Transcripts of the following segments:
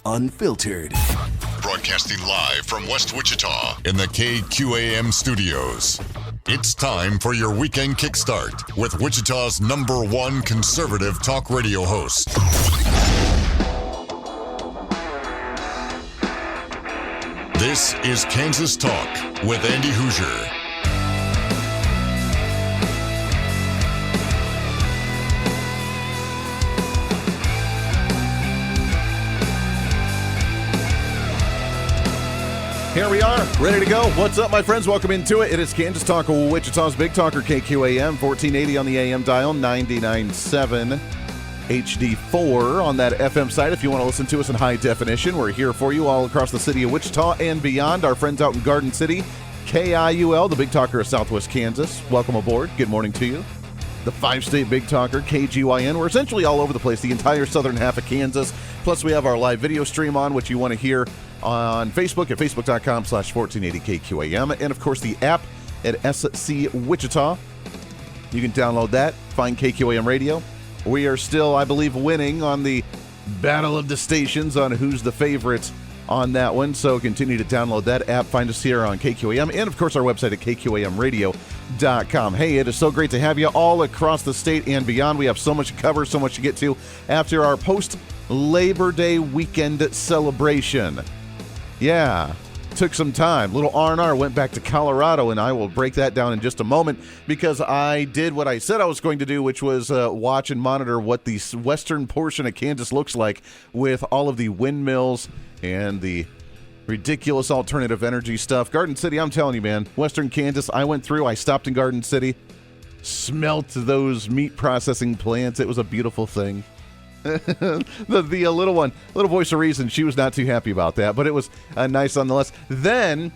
Unfiltered. Broadcasting live from West Wichita in the KQAM studios. It's time for your weekend kickstart with Wichita's #1 conservative talk radio host. This is Kansas Talk with Andy Hoosier. Here we are, ready to go. What's up, my friends? Welcome into it. It is Kansas Talk, Wichita's Big Talker, KQAM, 1480 on the AM dial, 99.7 HD4 on that FM site. If you want to listen to us in high definition, we're here for you all across the city of Wichita and beyond. Our friends out in Garden City, KIUL, the Big Talker of Southwest Kansas. Welcome aboard. Good morning to you. The 5-state Big Talker, KGYN. We're essentially all over the place, the entire southern half of Kansas. Plus, we have our live video stream on, which you want to hear on Facebook at facebook.com/1480KQAM. And, of course, the app at SC Wichita. You can download that, find KQAM Radio. We are still, I believe, winning on the Battle of the Stations on who's the favorite on that one. So continue to download that app. Find us here on KQAM and, of course, our website at KQAMradio.com. Hey, it is so great to have you all across the state and beyond. We have so much to cover, so much to get to after our post-Labor Day weekend celebration. Yeah, took some time. Little R&R, went back to Colorado, and I will break that down in just a moment because I did what I said I was going to do, which was watch and monitor what the western portion of Kansas looks like with all of the windmills and the ridiculous alternative energy stuff. Garden City, I'm telling you, man, western Kansas, I went through, I stopped in Garden City, smelt those meat processing plants. It was a beautiful thing. the little voice of reason, she was not too happy about that, but it was nice nonetheless. Then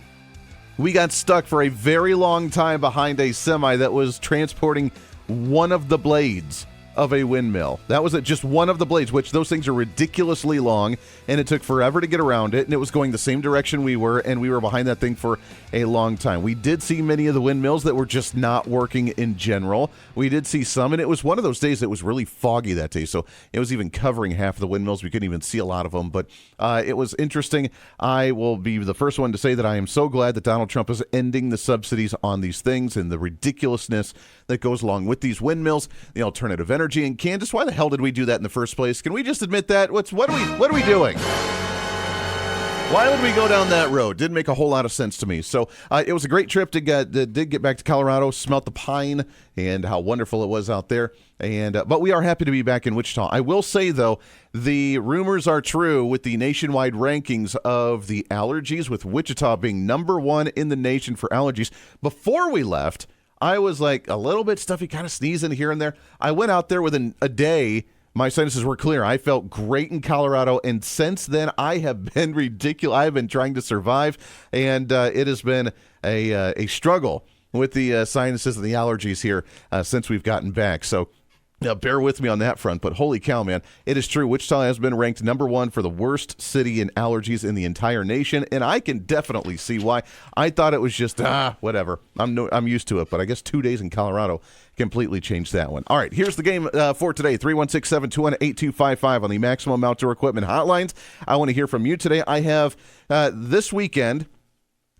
we got stuck for a very long time behind a semi that was transporting one of the blades of a windmill. That was just one of the blades, which those things are ridiculously long, and it took forever to get around it, and it was going the same direction we were, and we were behind that thing for a long time. We did see many of the windmills that were just not working in general. We did see some, and it was one of those days that was really foggy that day, so it was even covering half of the windmills. We couldn't even see a lot of them, but it was interesting. I will be the first one to say that I am so glad that Donald Trump is ending the subsidies on these things and the ridiculousness that goes along with these windmills, the alternative energy in Kansas. Why the hell did we do that in the first place? Can we just admit that? What are we doing? Why would we go down that road? Didn't make a whole lot of sense to me. So it was a great trip to get back to Colorado, smelt the pine and how wonderful it was out there. And but we are happy to be back in Wichita. I will say, though, the rumors are true with the nationwide rankings of the allergies, with Wichita being #1 in the nation for allergies. Before we left, I was like a little bit stuffy, kind of sneezing here and there. I went out there within a day. My sinuses were clear. I felt great in Colorado, and since then, I have been ridiculous. I've been trying to survive, and it has been a struggle with the sinuses and the allergies here since we've gotten back. So bear with me on that front, but holy cow, man, it is true. Wichita has been ranked #1 for the worst city in allergies in the entire nation, and I can definitely see why. I thought it was just, whatever. I'm used to it, but I guess 2 days in Colorado completely changed that one. All right, here's the game for today, 316-721-8255 on the Maximum Outdoor Equipment hotlines. I want to hear from you today. I have this weekend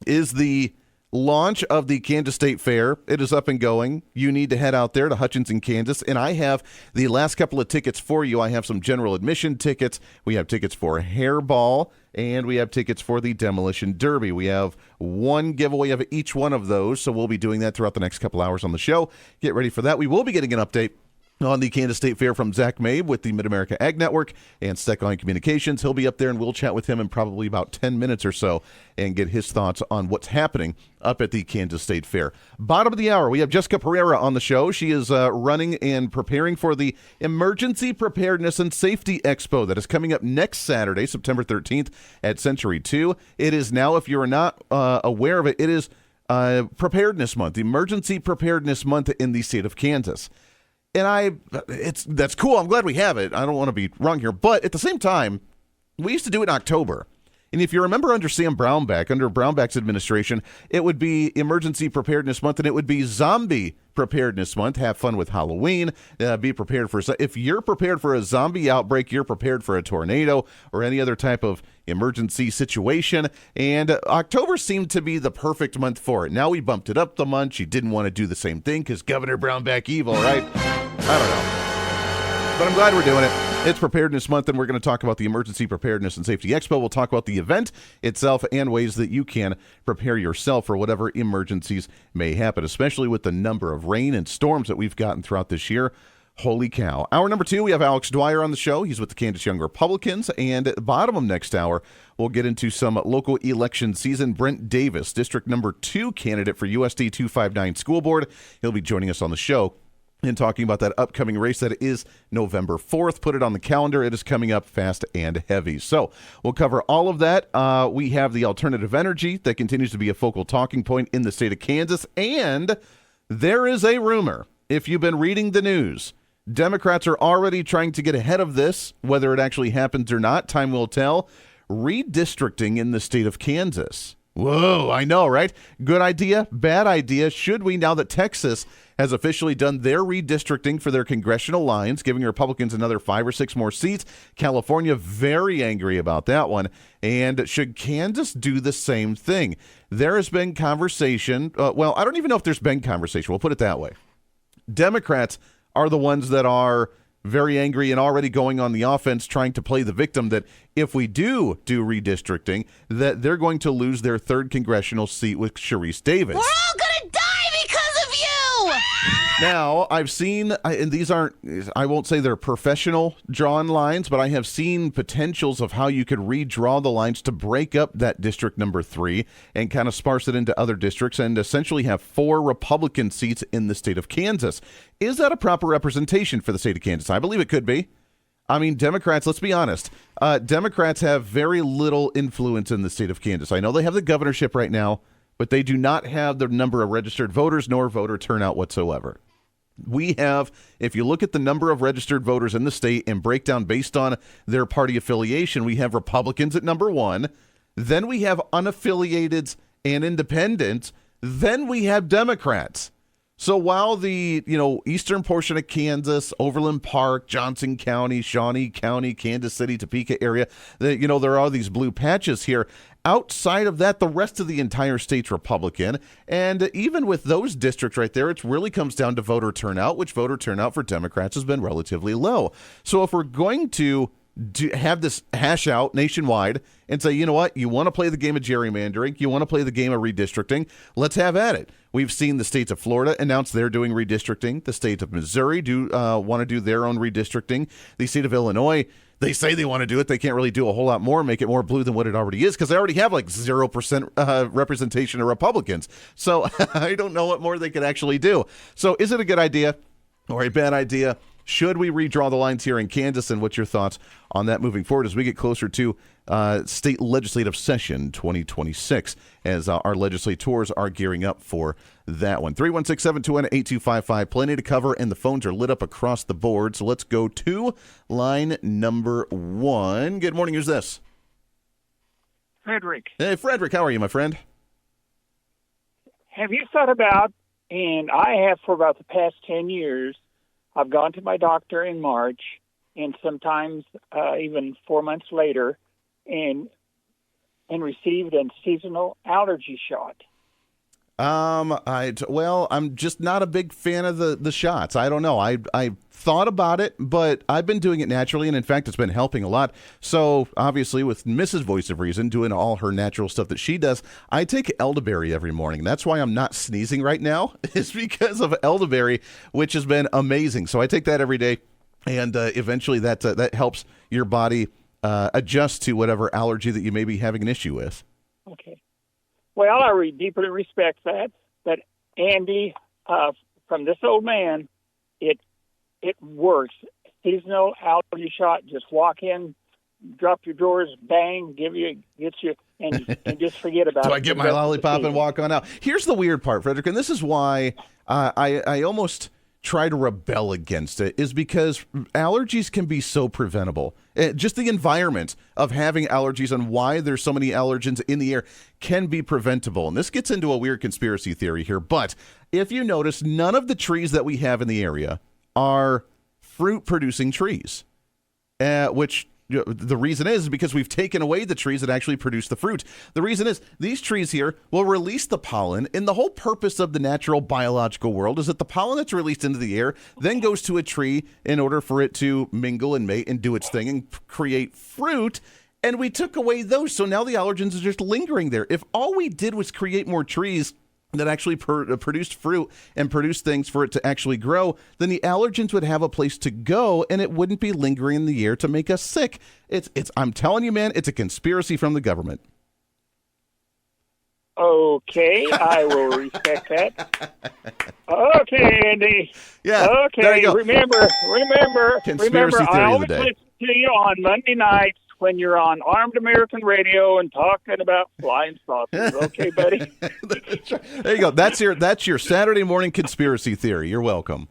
is the launch of the Kansas State Fair. It is up and going. You need to head out there to Hutchinson, Kansas, and I have the last couple of tickets for you. I have some general admission tickets. We have tickets for Hairball, and we have tickets for the Demolition Derby. We have one giveaway of each one of those, so we'll be doing that throughout the next couple hours on the show. Get ready for that. We will be getting an update on the Kansas State Fair from Zach Mabe with the Mid-America Ag Network and Steckline Communications. He'll be up there, and we'll chat with him in probably about 10 minutes or so and get his thoughts on what's happening up at the Kansas State Fair. Bottom of the hour, we have Jessica Pereira on the show. She is running and preparing for the Emergency Preparedness and Safety Expo that is coming up next Saturday, September 13th at Century 2. It is now, if you're not aware of it, it is Preparedness Month, Emergency Preparedness Month in the state of Kansas. And that's cool. I'm glad we have it. I don't want to be wrong here. But at the same time, we used to do it in October. And if you remember under under Brownback's administration, it would be Emergency Preparedness Month, and it would be Zombie Preparedness Month. Have fun with Halloween. Be prepared for, if you're prepared for a zombie outbreak, you're prepared for a tornado or any other type of emergency situation. And October seemed to be the perfect month for it. Now we bumped it up the month. She didn't want to do the same thing because Governor Brownback evil, right? I don't know. But I'm glad we're doing it. It's Preparedness Month, and we're going to talk about the Emergency Preparedness and Safety Expo. We'll talk about the event itself and ways that you can prepare yourself for whatever emergencies may happen, especially with the number of rain and storms that we've gotten throughout this year. Holy cow. Hour number 2, we have Alex Dwyer on the show. He's with the Kansas Young Republicans. And at the bottom of next hour, we'll get into some local election season. Brent Davis, District number 2 candidate for USD 259 School Board. He'll be joining us on the show and talking about that upcoming race that is November 4th. Put it on the calendar. It is coming up fast and heavy. So we'll cover all of that. We have the alternative energy that continues to be a focal talking point in the state of Kansas. And there is a rumor, if you've been reading the news, Democrats are already trying to get ahead of this. Whether it actually happens or not, time will tell. Redistricting in the state of Kansas. Whoa, I know, right? Good idea, bad idea. Should we, now that Texas has officially done their redistricting for their congressional lines, giving Republicans another 5 or 6 more seats? California very angry about that one. And should Kansas do the same thing? There has been conversation. Well, I don't even know if there's been conversation. We'll put it that way. Democrats are the ones that are very angry and already going on the offense, trying to play the victim that if we do redistricting, that they're going to lose their 3rd congressional seat with Sharice Davis. We're all going to die because of you! Now, I've seen, and these aren't, I won't say they're professional drawn lines, but I have seen potentials of how you could redraw the lines to break up that district number 3 and kind of sparse it into other districts and essentially have 4 Republican seats in the state of Kansas. Is that a proper representation for the state of Kansas? I believe it could be. I mean, Democrats, let's be honest, Democrats have very little influence in the state of Kansas. I know they have the governorship right now, but they do not have the number of registered voters nor voter turnout whatsoever. We have, if you look at the number of registered voters in the state and break down based on their party affiliation, we have Republicans at number 1. Then we have unaffiliated and independents. Then we have Democrats. So while the, eastern portion of Kansas, Overland Park, Johnson County, Shawnee County, Kansas City, Topeka area, there are these blue patches here. Outside of that, the rest of the entire state's Republican. And even with those districts right there, it really comes down to voter turnout, which voter turnout for Democrats has been relatively low. So if we're going to have this hash out nationwide and say, you know what, you want to play the game of gerrymandering, you want to play the game of redistricting, let's have at it. We've seen the states of Florida announce they're doing redistricting. The state of Missouri want to do their own redistricting. The state of Illinois, they say they want to do it. They can't really do a whole lot more, make it more blue than what it already is, because they already have like 0% representation of Republicans. So I don't know what more they could actually do. So is it a good idea or a bad idea? Should we redraw the lines here in Kansas? And what's your thoughts on that moving forward as we get closer to state legislative session 2026, as our legislators are gearing up for that one? 316-721-8255. Plenty to cover, and the phones are lit up across the board. So let's go to line number 1. Good morning. Who's this? Frederick. Hey, Frederick. How are you, my friend? Have you thought about, and I have for about the past 10 years, I've gone to my doctor in March, and sometimes even 4 months later, and received a seasonal allergy shot. I'm just not a big fan of the shots. I don't know. I thought about it, but I've been doing it naturally, and in fact, it's been helping a lot. So obviously, with Mrs. Voice of Reason doing all her natural stuff that she does, I take elderberry every morning. That's why I'm not sneezing right now, is because of elderberry, which has been amazing. So I take that every day, and eventually that helps your body adjust to whatever allergy that you may be having an issue with. Okay. Well, I deeply respect that. But Andy, from this old man, it works. Seasonal allergy shot. Just walk in, drop your drawers, bang, gets you, and just forget about it. So I get my lollipop and walk on out. Here's the weird part, Frederick, and this is why I almost try to rebel against it is because allergies can be so preventable. Just the environment of having allergies and why there's so many allergens in the air can be preventable. And this gets into a weird conspiracy theory here. But if you notice, none of the trees that we have in the area are fruit-producing trees, which the reason is because we've taken away the trees that actually produce the fruit. The reason is these trees here will release the pollen, and the whole purpose of the natural biological world is that the pollen that's released into the air then goes to a tree in order for it to mingle and mate and do its thing and create fruit. And we took away those, so now the allergens are just lingering there. If all we did was create more trees that actually produced fruit and produced things for it to actually grow, then the allergens would have a place to go and it wouldn't be lingering in the air to make us sick. I'm telling you, man, it's a conspiracy from the government. Okay, I will respect that. Okay, Andy. Yeah. Okay, there you go. remember, Conspiracy theory I of always the day. listen to you on Monday nights when you're on Armed American Radio and talking about flying saucers. Okay, buddy? There you go. That's your Saturday morning conspiracy theory. You're welcome.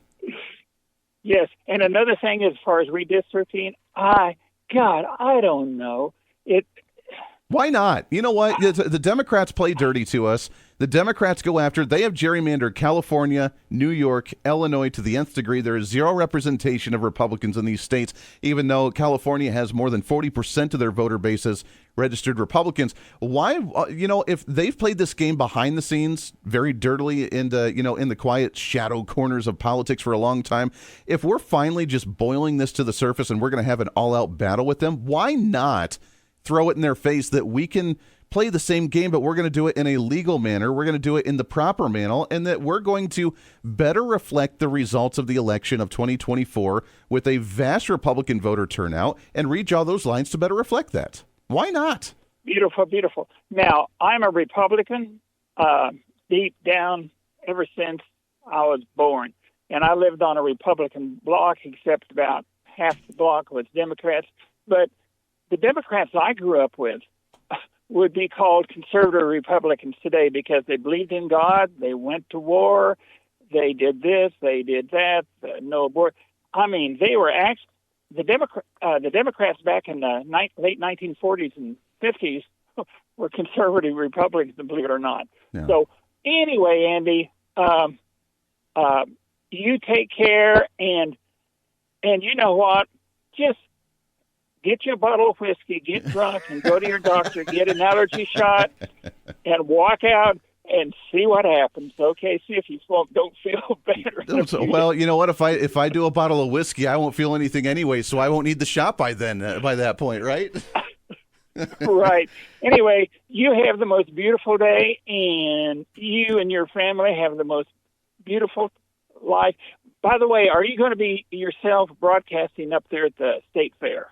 Yes, and another thing as far as redistricting, I don't know. Why not? You know what? The Democrats play dirty to us. The Democrats go after. They have gerrymandered California, New York, Illinois to the nth degree. There is zero representation of Republicans in these states, even though California has more than 40% of their voter base as registered Republicans. Why? If they've played this game behind the scenes very dirtily in the quiet shadow corners of politics for a long time, if we're finally just boiling this to the surface and we're going to have an all-out battle with them, why not throw it in their face that we can play the same game, but we're going to do it in a legal manner. We're going to do it in the proper manner, and that we're going to better reflect the results of the election of 2024 with a vast Republican voter turnout and redraw those lines to better reflect that. Why not? Beautiful, beautiful. Now, I'm a Republican deep down ever since I was born, and I lived on a Republican block, except about half the block was Democrats. But the Democrats I grew up with would be called conservative Republicans today because they believed in God, they went to war, they did this, they did that, no abortion. I mean, they were actually the Democrats back in the late 1940s and 50s were conservative Republicans, believe it or not. Yeah. So anyway, Andy, you take care, and you know what? Just get you a bottle of whiskey, get drunk, and go to your doctor, get an allergy shot, and walk out and see what happens. Okay, see if you don't feel better. Well, you know what? If I do a bottle of whiskey, I won't feel anything anyway, so I won't need the shot by that point, right? Right. Anyway, you have the most beautiful day, and you and your family have the most beautiful life. By the way, are you going to be yourself broadcasting up there at the State Fair?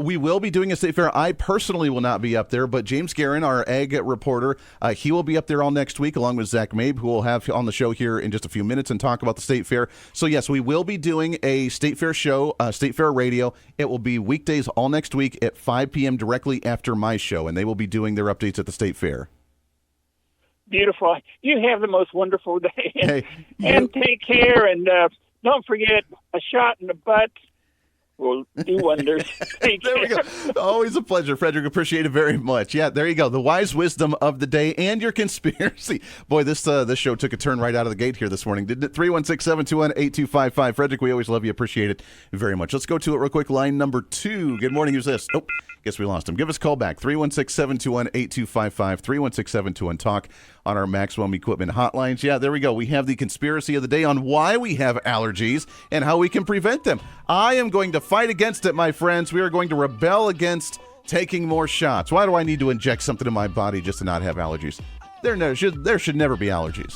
We will be doing a state fair. I personally will not be up there, but James Guerin, our ag reporter, he will be up there all next week, along with Zach Mabe, who we'll have on the show here in just a few minutes and talk about the state fair. So, yes, we will be doing a state fair show, State Fair Radio. It will be weekdays all next week at 5 p.m. directly after my show, and they will be doing their updates at the state fair. Beautiful. You have the most wonderful day. And take care, and don't forget, a shot in the butt will do wonders. There we go. Always a pleasure, Frederick. Appreciate it very much. Yeah, there you go. The wise wisdom of the day and your conspiracy. Boy, this show took a turn right out of the gate here this morning, didn't it? 316-721-8255. Frederick, we always love you. Appreciate it very much. Let's go to it real quick. Line number 2. Good morning. Who's this? Oh, guess we lost him. Give us a call back. 316-721-8255. 316-721-TALK on our Maximum Equipment hotlines. Yeah, there we go. We have the conspiracy of the day on why we have allergies and how we can prevent them. I am going to fight against it, my friends. We are going to rebel against taking more shots. Why do I need to inject something in my body just to not have allergies? There should never be allergies.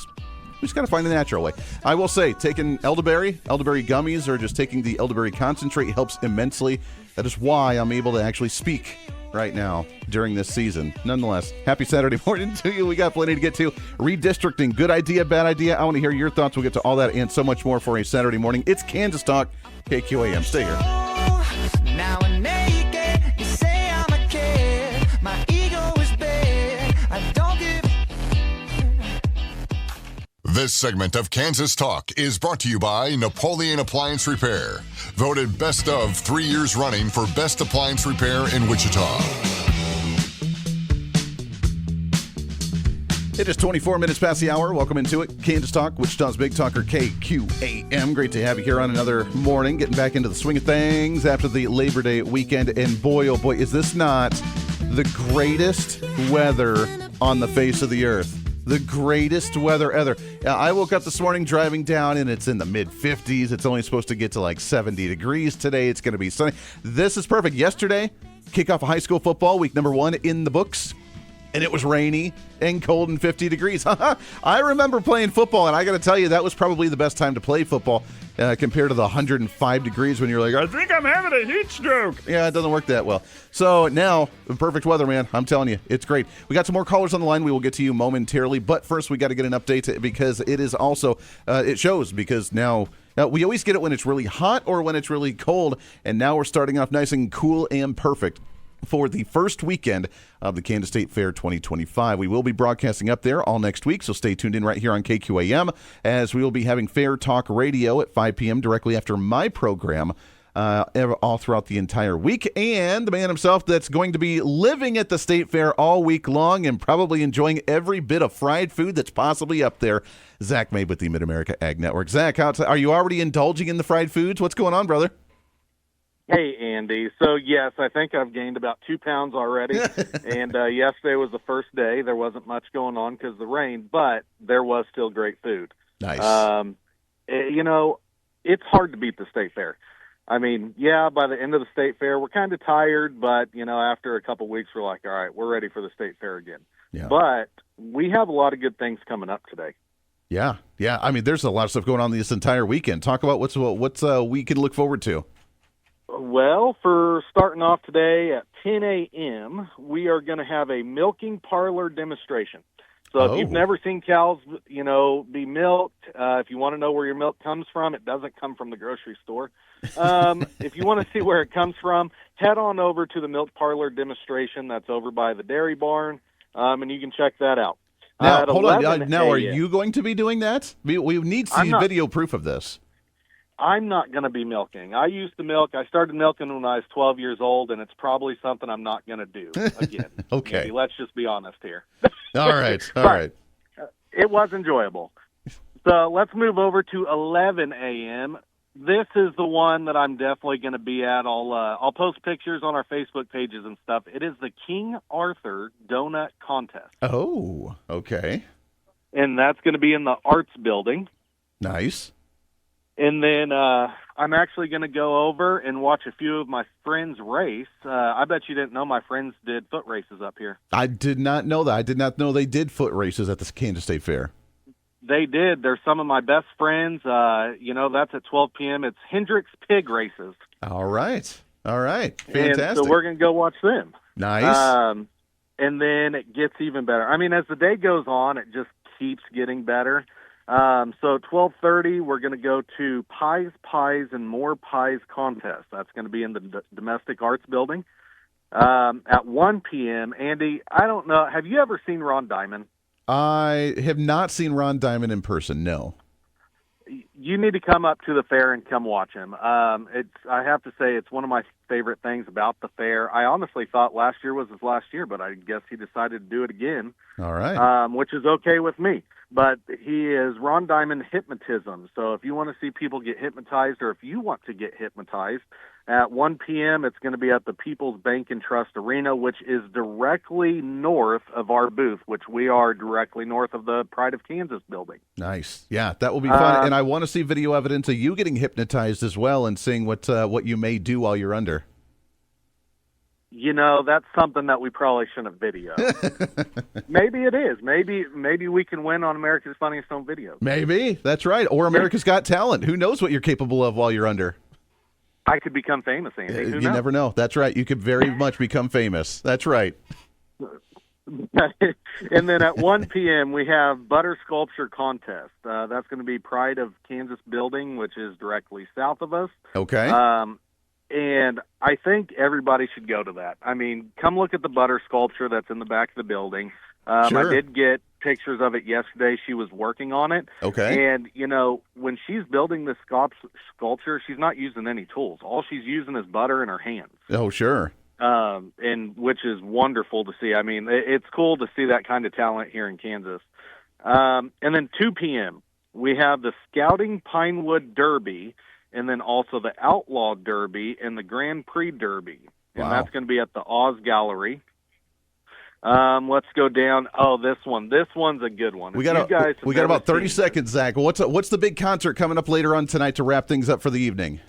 We just got to find the natural way. I will say, taking elderberry gummies, or just taking the elderberry concentrate helps immensely. That is why I'm able to actually speak right now during this season. Nonetheless, happy Saturday morning to you. We got plenty to get to. Redistricting, good idea, bad idea? I want to hear your thoughts. We'll get to all that and so much more for a Saturday morning. It's Kansas Talk, KQAM. Stay here. Now I'm naked, you say I'm a kid. My ego is big, I don't give. This segment of Kansas Talk is brought to you by Napoleon Appliance Repair, voted best of 3 years running for best appliance repair in Wichita. It is 24 minutes past the hour. Welcome into it. Kansas Talk, Wichita's Big Talker, KQAM. Great to have you here on another morning, getting back into the swing of things after the Labor Day weekend. And boy, oh boy, is this not the greatest weather on the face of the earth. The greatest weather ever. I woke up this morning driving down, and it's in the mid-50s. It's only supposed to get to like 70 degrees today. It's going to be sunny. This is perfect. Yesterday, kickoff of high school football, week number 1 in the books. And it was rainy and cold and 50 degrees. I remember playing football, and I got to tell you, that was probably the best time to play football compared to the 105 degrees when you're like, I think I'm having a heat stroke. Yeah, it doesn't work that well. So now, perfect weather, man. I'm telling you, it's great. We got some more callers on the line. We will get to you momentarily. But first, we got to get an update because it is also, it shows because now we always get it when it's really hot or when it's really cold. And now we're starting off nice and cool and perfect for the first weekend of the Kansas State Fair 2025. We will be broadcasting up there all next week, so stay tuned in right here on KQAM as we will be having Fair Talk Radio at 5 p.m. directly after my program all throughout the entire week. And the man himself that's going to be living at the State Fair all week long and probably enjoying every bit of fried food that's possibly up there, Zach Mabe with the Mid-America Ag Network. Zach, are you already indulging in the fried foods? What's going on, brother? Hey, Andy. So, yes, I think I've gained about 2 pounds already. And yesterday was the first day. There wasn't much going on because of the rain, but there was still great food. Nice. It's hard to beat the State Fair. I mean, yeah, by the end of the State Fair, we're kind of tired, but, after a couple weeks, we're like, all right, we're ready for the State Fair again. Yeah. But we have a lot of good things coming up today. Yeah. I mean, there's a lot of stuff going on this entire weekend. Talk about what's we can look forward to. Well, for starting off today at 10 a.m., we are going to have a milking parlor demonstration. So if you've never seen cows, be milked, if you want to know where your milk comes from, it doesn't come from the grocery store. If you want to see where it comes from, head on over to the milk parlor demonstration that's over by the dairy barn, and you can check that out. Now, hold on. Now, are you going to be doing that? We need to see video proof of this. I'm not going to be milking. I used to milk. I started milking when I was 12 years old, and it's probably something I'm not going to do again. Okay. Maybe. Let's just be honest here. All right. It was enjoyable. So let's move over to 11 a.m. This is the one that I'm definitely going to be at. I'll post pictures on our Facebook pages and stuff. It is the King Arthur Donut Contest. Oh, okay. And that's going to be in the Arts Building. Nice. And then I'm actually going to go over and watch a few of my friends race. I bet you didn't know my friends did foot races up here. I did not know that. I did not know they did foot races at the Kansas State Fair. They did. They're some of my best friends. That's at 12 p.m. It's Hendrick's Pig Races. All right. Fantastic. And so we're going to go watch them. Nice. And then it gets even better. I mean, as the day goes on, it just keeps getting better. So 12:30, we're going to go to Pies, and More Pies contest. That's going to be in the Domestic Arts Building. At 1 p.m., Andy, I don't know. Have you ever seen Ron Diamond? I have not seen Ron Diamond in person, no. You need to come up to the fair and come watch him. I have to say, it's one of my favorite things about the fair. I honestly thought last year was his last year, but I guess he decided to do it again. All right. Which is okay with me. But he is Ron Diamond Hypnotism. So if you want to see people get hypnotized, or if you want to get hypnotized, at 1 p.m., it's going to be at the People's Bank and Trust Arena, which is directly north of our booth, which we are directly north of the Pride of Kansas building. Nice. Yeah, that will be fun. And I want to see video evidence of you getting hypnotized as well and seeing what you may do while you're under. That's something that we probably shouldn't video. Maybe it is. Maybe we can win on America's Funniest Home Videos. Maybe. That's right. Or America's Got Talent. Who knows what you're capable of while you're under? I could become famous, Andy. Who knows? Never know. That's right. You could very much become famous. That's right. And then at 1 p.m., we have Butter Sculpture Contest. That's going to be Pride of Kansas building, which is directly south of us. Okay. And I think everybody should go to that. I mean, come look at the butter sculpture that's in the back of the building. Sure. I did get pictures of it yesterday. She was working on it. Okay. And, when she's building this sculpture, she's not using any tools. All she's using is butter in her hands. Oh, sure. And which is wonderful to see. I mean, it's cool to see that kind of talent here in Kansas. And then 2 p.m., we have the Scouting Pinewood Derby, and then also the Outlaw Derby and the Grand Prix Derby. And that's going to be at the Oz Gallery. Let's go down. Oh, this one's a good one. We got about 30 seconds, Zach. What's the big concert coming up later on tonight to wrap things up for the evening?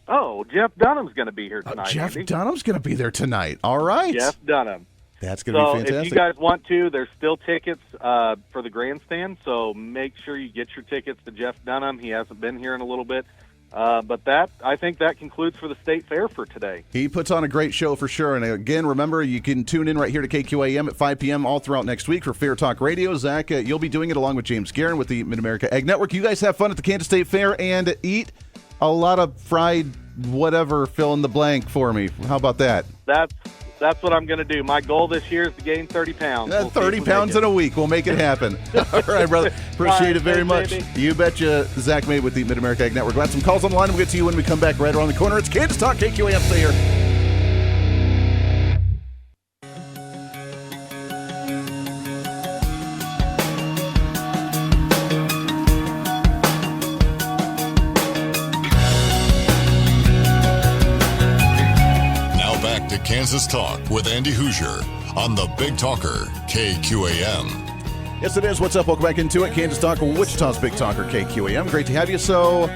Oh, Jeff Dunham's going to be here tonight. Jeff Andy. Dunham's going to be there tonight. All right. Jeff Dunham. That's going to be fantastic. So if you guys want to, there's still tickets for the grandstand, so make sure you get your tickets to Jeff Dunham. He hasn't been here in a little bit. But I think that concludes for the State Fair for today. He puts on a great show for sure. And again, remember, you can tune in right here to KQAM at 5 p.m. all throughout next week for Fair Talk Radio. Zach, you'll be doing it along with James Guerin with the Mid-America Ag Network. You guys have fun at the Kansas State Fair and eat a lot of fried whatever, fill in the blank for me. How about that? That's what I'm going to do. My goal this year is to gain 30 pounds. 30 pounds in a week. We'll make it happen. All right, brother. Appreciate it very much. Baby. You betcha. Zach Mabe with the Mid-America Ag Network. We'll have some calls on the line. We'll get to you when we come back right around the corner. It's Kansas Talk, KQAM. Stay here. Kansas Talk with Andy Hoosier on the Big Talker, KQAM. Yes, it is. What's up? Welcome back into it. Kansas Talk, Wichita's Big Talker, KQAM. Great to have you. So,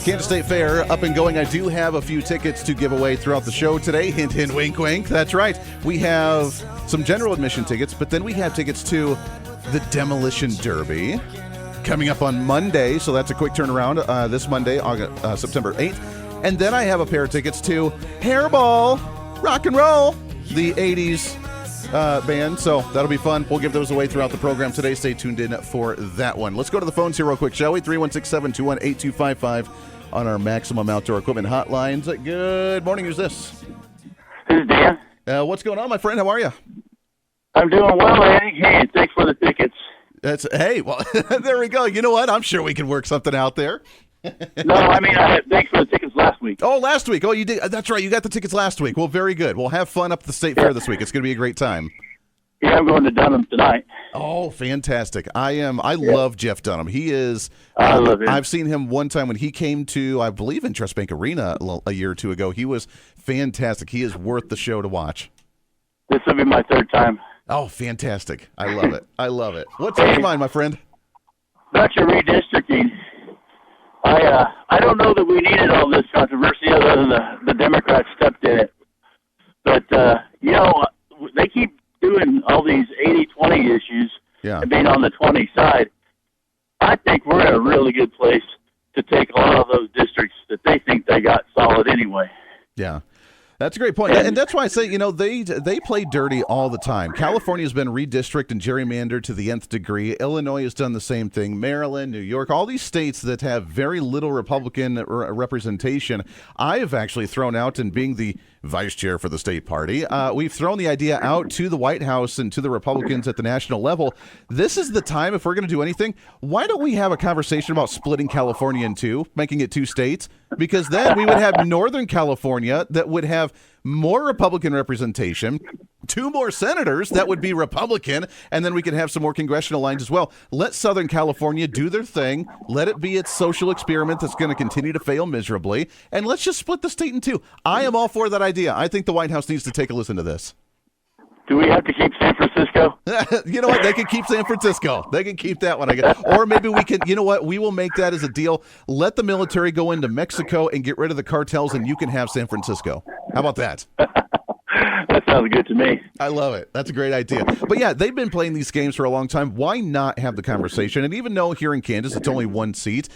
Kansas State Fair up and going. I do have a few tickets to give away throughout the show today. Hint, hint, wink, wink. That's right. We have some general admission tickets, but then we have tickets to the Demolition Derby coming up on Monday. So that's a quick turnaround this Monday, September 8th. And then I have a pair of tickets to Hairball Rock and Roll, the 80s band. So that'll be fun. We'll give those away throughout the program today. Stay tuned in for that one. Let's go to the phones here real quick, shall we? 316-721-8255 on our Maximum Outdoor Equipment hotlines. Good morning. Who's this? This is Dan. What's going on, my friend? How are you? I'm doing well, Andy. Hey, thanks for the tickets. Hey, well, there we go. You know what? I'm sure we can work something out there. No, I mean, thanks for the tickets last week. Oh, last week. Oh, you did. That's right. You got the tickets last week. Well, very good. We'll have fun up at the State Fair this week. It's going to be a great time. Yeah, I'm going to Dunham tonight. Oh, fantastic. I love Jeff Dunham. He is. I love him. I've seen him one time when he came to, I believe, in Trust Bank Arena a year or two ago. He was fantastic. He is worth the show to watch. This will be my third time. Oh, fantastic. I love it. I love it. What's on your mind, my friend? About your redistricting. I don't know that we needed all this controversy other than the Democrats stepped in it. But, they keep doing all these 80-20 issues and being on the 20 side. I think we're in a really good place to take a lot of those districts that they think they got solid anyway. Yeah. That's a great point. And that's why I say, they play dirty all the time. California's been redistricted and gerrymandered to the nth degree. Illinois has done the same thing. Maryland, New York, all these states that have very little Republican representation, I have actually thrown out, and being the vice chair for the state party, we've thrown the idea out to the White House and to the Republicans at the national level. This is the time, if we're going to do anything, why don't we have a conversation about splitting California in two, making it two states? Because then we would have Northern California that would have more Republican representation, 2 more senators that would be Republican, and then we could have some more congressional lines as well. Let Southern California do their thing. Let it be its social experiment that's going to continue to fail miserably, and let's just split the state in two. I am all for that idea. I think the White House needs to take a listen to this. Do we have to keep San Francisco? You know what? They can keep San Francisco. They can keep that one, I guess. Or maybe we can, you know what? We will make that as a deal. Let the military go into Mexico and get rid of the cartels, and you can have San Francisco. How about that? That sounds good to me. I love it. That's a great idea. But yeah, they've been playing these games for a long time. Why not have the conversation? And even though here in Kansas it's only 1 seat,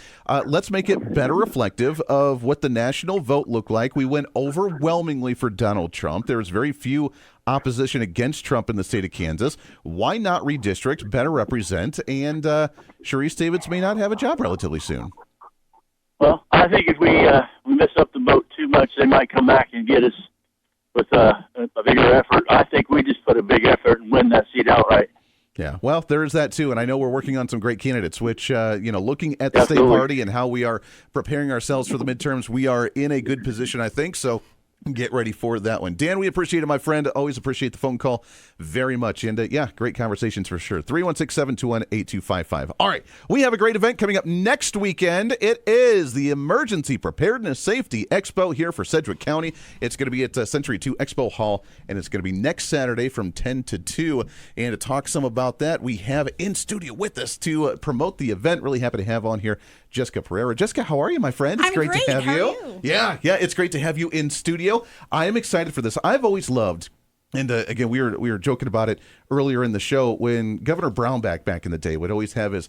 let's make it better reflective of what the national vote looked like. We went overwhelmingly for Donald Trump. There was very few opposition against Trump in the state of Kansas. Why not redistrict, better represent, and Sharice Davids may not have a job relatively soon. Well, I think if we mess up the boat too much, they might come back and get us with a bigger effort. I think we just put a big effort and win that seat outright. Yeah, well, there's that too, and I know we're working on some great candidates, which, looking at the state party and how we are preparing ourselves for the midterms, we are in a good position, I think, so get ready for that one. Dan, we appreciate it, my friend. Always appreciate the phone call very much. And great conversations for sure. 316-721-8255. All right, we have a great event coming up next weekend. It is the Emergency Preparedness Safety Expo here for Sedgwick County. It's going to be at Century 2 Expo Hall, and it's going to be next Saturday from 10 to 2. And to talk some about that, we have in studio with us to promote the event. Really happy to have on here Jessica Pereira. Jessica, how are you, my friend? It's I'm great to have How you. are you. Yeah, it's great to have you in studio. I am excited for this. I've always loved, and again, we were joking about it earlier in the show, when Governor Brownback back in the day would always have his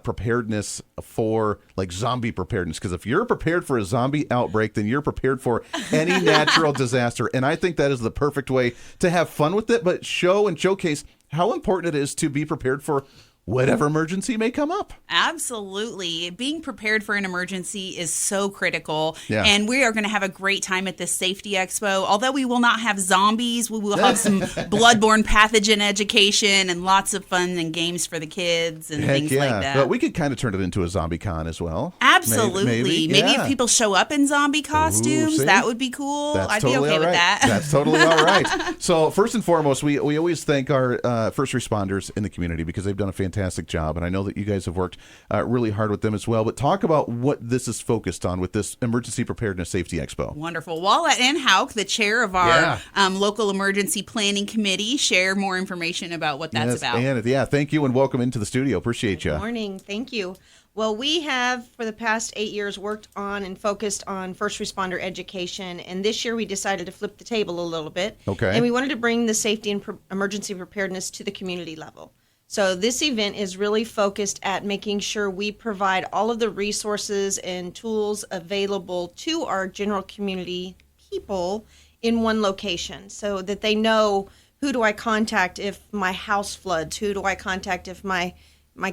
preparedness for like zombie preparedness. Because if you're prepared for a zombie outbreak, then you're prepared for any natural disaster. And I think that is the perfect way to have fun with it, but show and showcase how important it is to be prepared for whatever emergency may come up. Absolutely. Being prepared for an emergency is so critical. Yeah. And we are going to have a great time at this Safety Expo. Although we will not have zombies, we will have some bloodborne pathogen education and lots of fun and games for the kids and things like that. But we could kind of turn it into a zombie con as well. Absolutely. Maybe Yeah. if people show up in zombie costumes, see? that would be cool. That's I'd totally be okay all with right. that. That's totally all right. So first and foremost, we always thank our first responders in the community because they've done a fantastic job, and I know that you guys have worked really hard with them as well. But talk about what this is focused on with this Emergency Preparedness Safety Expo. Wonderful. Well, Ann Hauk, the chair of our local emergency planning committee, share more information about what that's about. And thank you and welcome into the studio. Appreciate you. Good morning. Thank you. Well, we have, for the past 8 years, worked on and focused on first responder education. And this year we decided to flip the table a little bit. Okay. And we wanted to bring the safety and emergency preparedness to the community level. So this event is really focused at making sure we provide all of the resources and tools available to our general community people in one location so that they know, who do I contact if my house floods? Who do I contact if my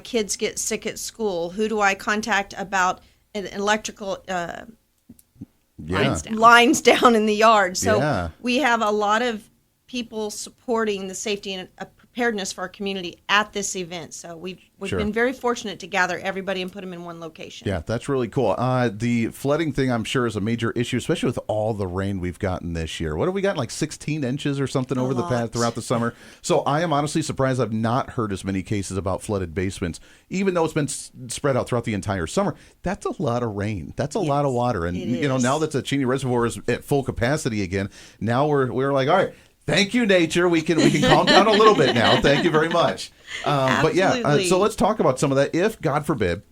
kids get sick at school? Who do I contact about an electrical lines down in the yard? So we have a lot of people supporting the safety and preparedness for our community at this event. So we've been very fortunate to gather everybody and put them in one location. Yeah, that's really cool. The flooding thing, I'm sure, is a major issue, especially with all the rain we've gotten this year. What have we gotten, like 16 inches or something throughout the summer? So I am honestly surprised I've not heard as many cases about flooded basements, even though it's been spread out throughout the entire summer. That's a lot of rain. That's a lot of water. And, now that the Cheney Reservoir is at full capacity again, now we're like, all right, thank you, nature. We can calm down a little bit now. Thank you very much. So let's talk about some of that. If, God forbid,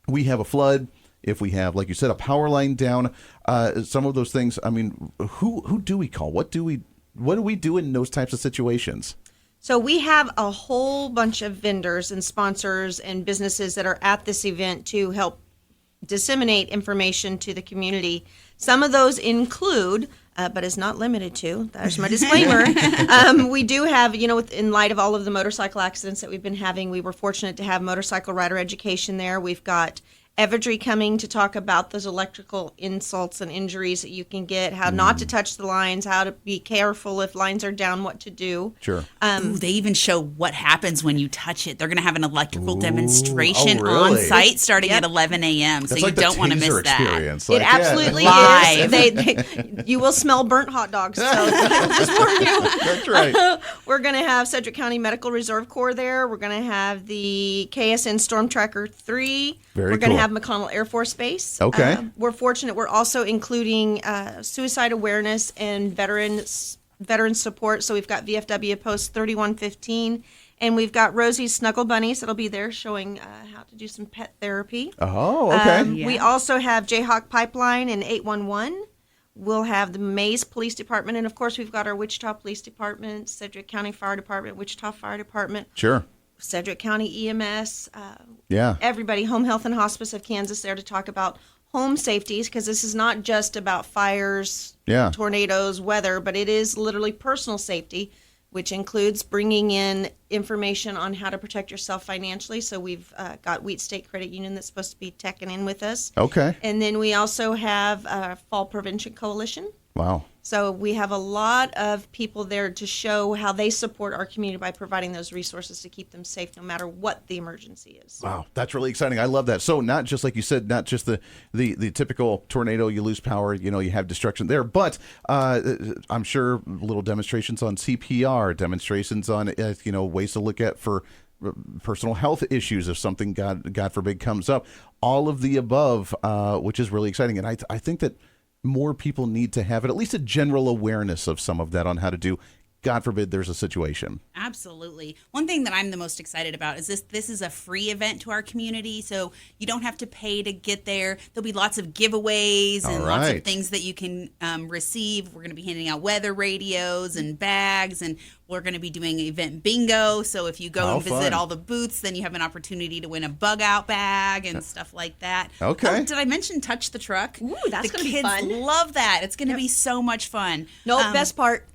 we have a flood, if we have, like you said, a power line down, some of those things, I mean, who do we call? What do we do in those types of situations? So we have a whole bunch of vendors and sponsors and businesses that are at this event to help disseminate information to the community. Some of those include, but is not limited to, there's my disclaimer, we do have, in light of all of the motorcycle accidents that we've been having, we were fortunate to have motorcycle rider education there. We've got Evergy coming to talk about those electrical insults and injuries that you can get, how not to touch the lines, how to be careful if lines are down, what to do. Sure. They even show what happens when you touch it. They're going to have an electrical demonstration on site starting at 11 a.m. So you don't want to miss that. Like, it absolutely is. You will smell burnt hot dogs. So just warn you. That's right. We're going to have Sedgwick County Medical Reserve Corps there. We're going to have the KSN Storm Tracker 3. We're going to have McConnell Air Force Base. Okay. We're fortunate. We're also including suicide awareness and veteran support. So we've got VFW Post 3115, and we've got Rosie's Snuggle Bunnies that'll be there showing how to do some pet therapy. Oh, okay. We also have Jayhawk Pipeline and 811. We'll have the Mays Police Department, and of course we've got our Wichita Police Department, Sedgwick County Fire Department, Wichita Fire Department. Sure. Sedgwick County EMS, everybody, Home Health and Hospice of Kansas there to talk about home safeties, because this is not just about fires, tornadoes, weather, but it is literally personal safety, which includes bringing in information on how to protect yourself financially. So we've got Wheat State Credit Union that's supposed to be teching in with us. Okay. And then we also have Fall Prevention Coalition. Wow. So we have a lot of people there to show how they support our community by providing those resources to keep them safe no matter what the emergency is. Wow, that's really exciting. I love that. So not just like you said, not just the typical tornado, you lose power, you have destruction there, but I'm sure little demonstrations on CPR, demonstrations on ways to look at for personal health issues if something God forbid comes up. All of the above, which is really exciting, and I think that more people need to have at least a general awareness of some of that on how to do. God forbid there's a situation. Absolutely. One thing that I'm the most excited about is this is a free event to our community, so you don't have to pay to get there. There'll be lots of giveaways and lots of things that you can receive. We're going to be handing out weather radios and bags, and we're going to be doing event bingo. So if you go and visit all the booths, then you have an opportunity to win a bug out bag and stuff like that. Okay. Oh, did I mention Touch the Truck? Ooh, that's going to be fun. fun. The kids love that. It's going to be so much fun. Best part.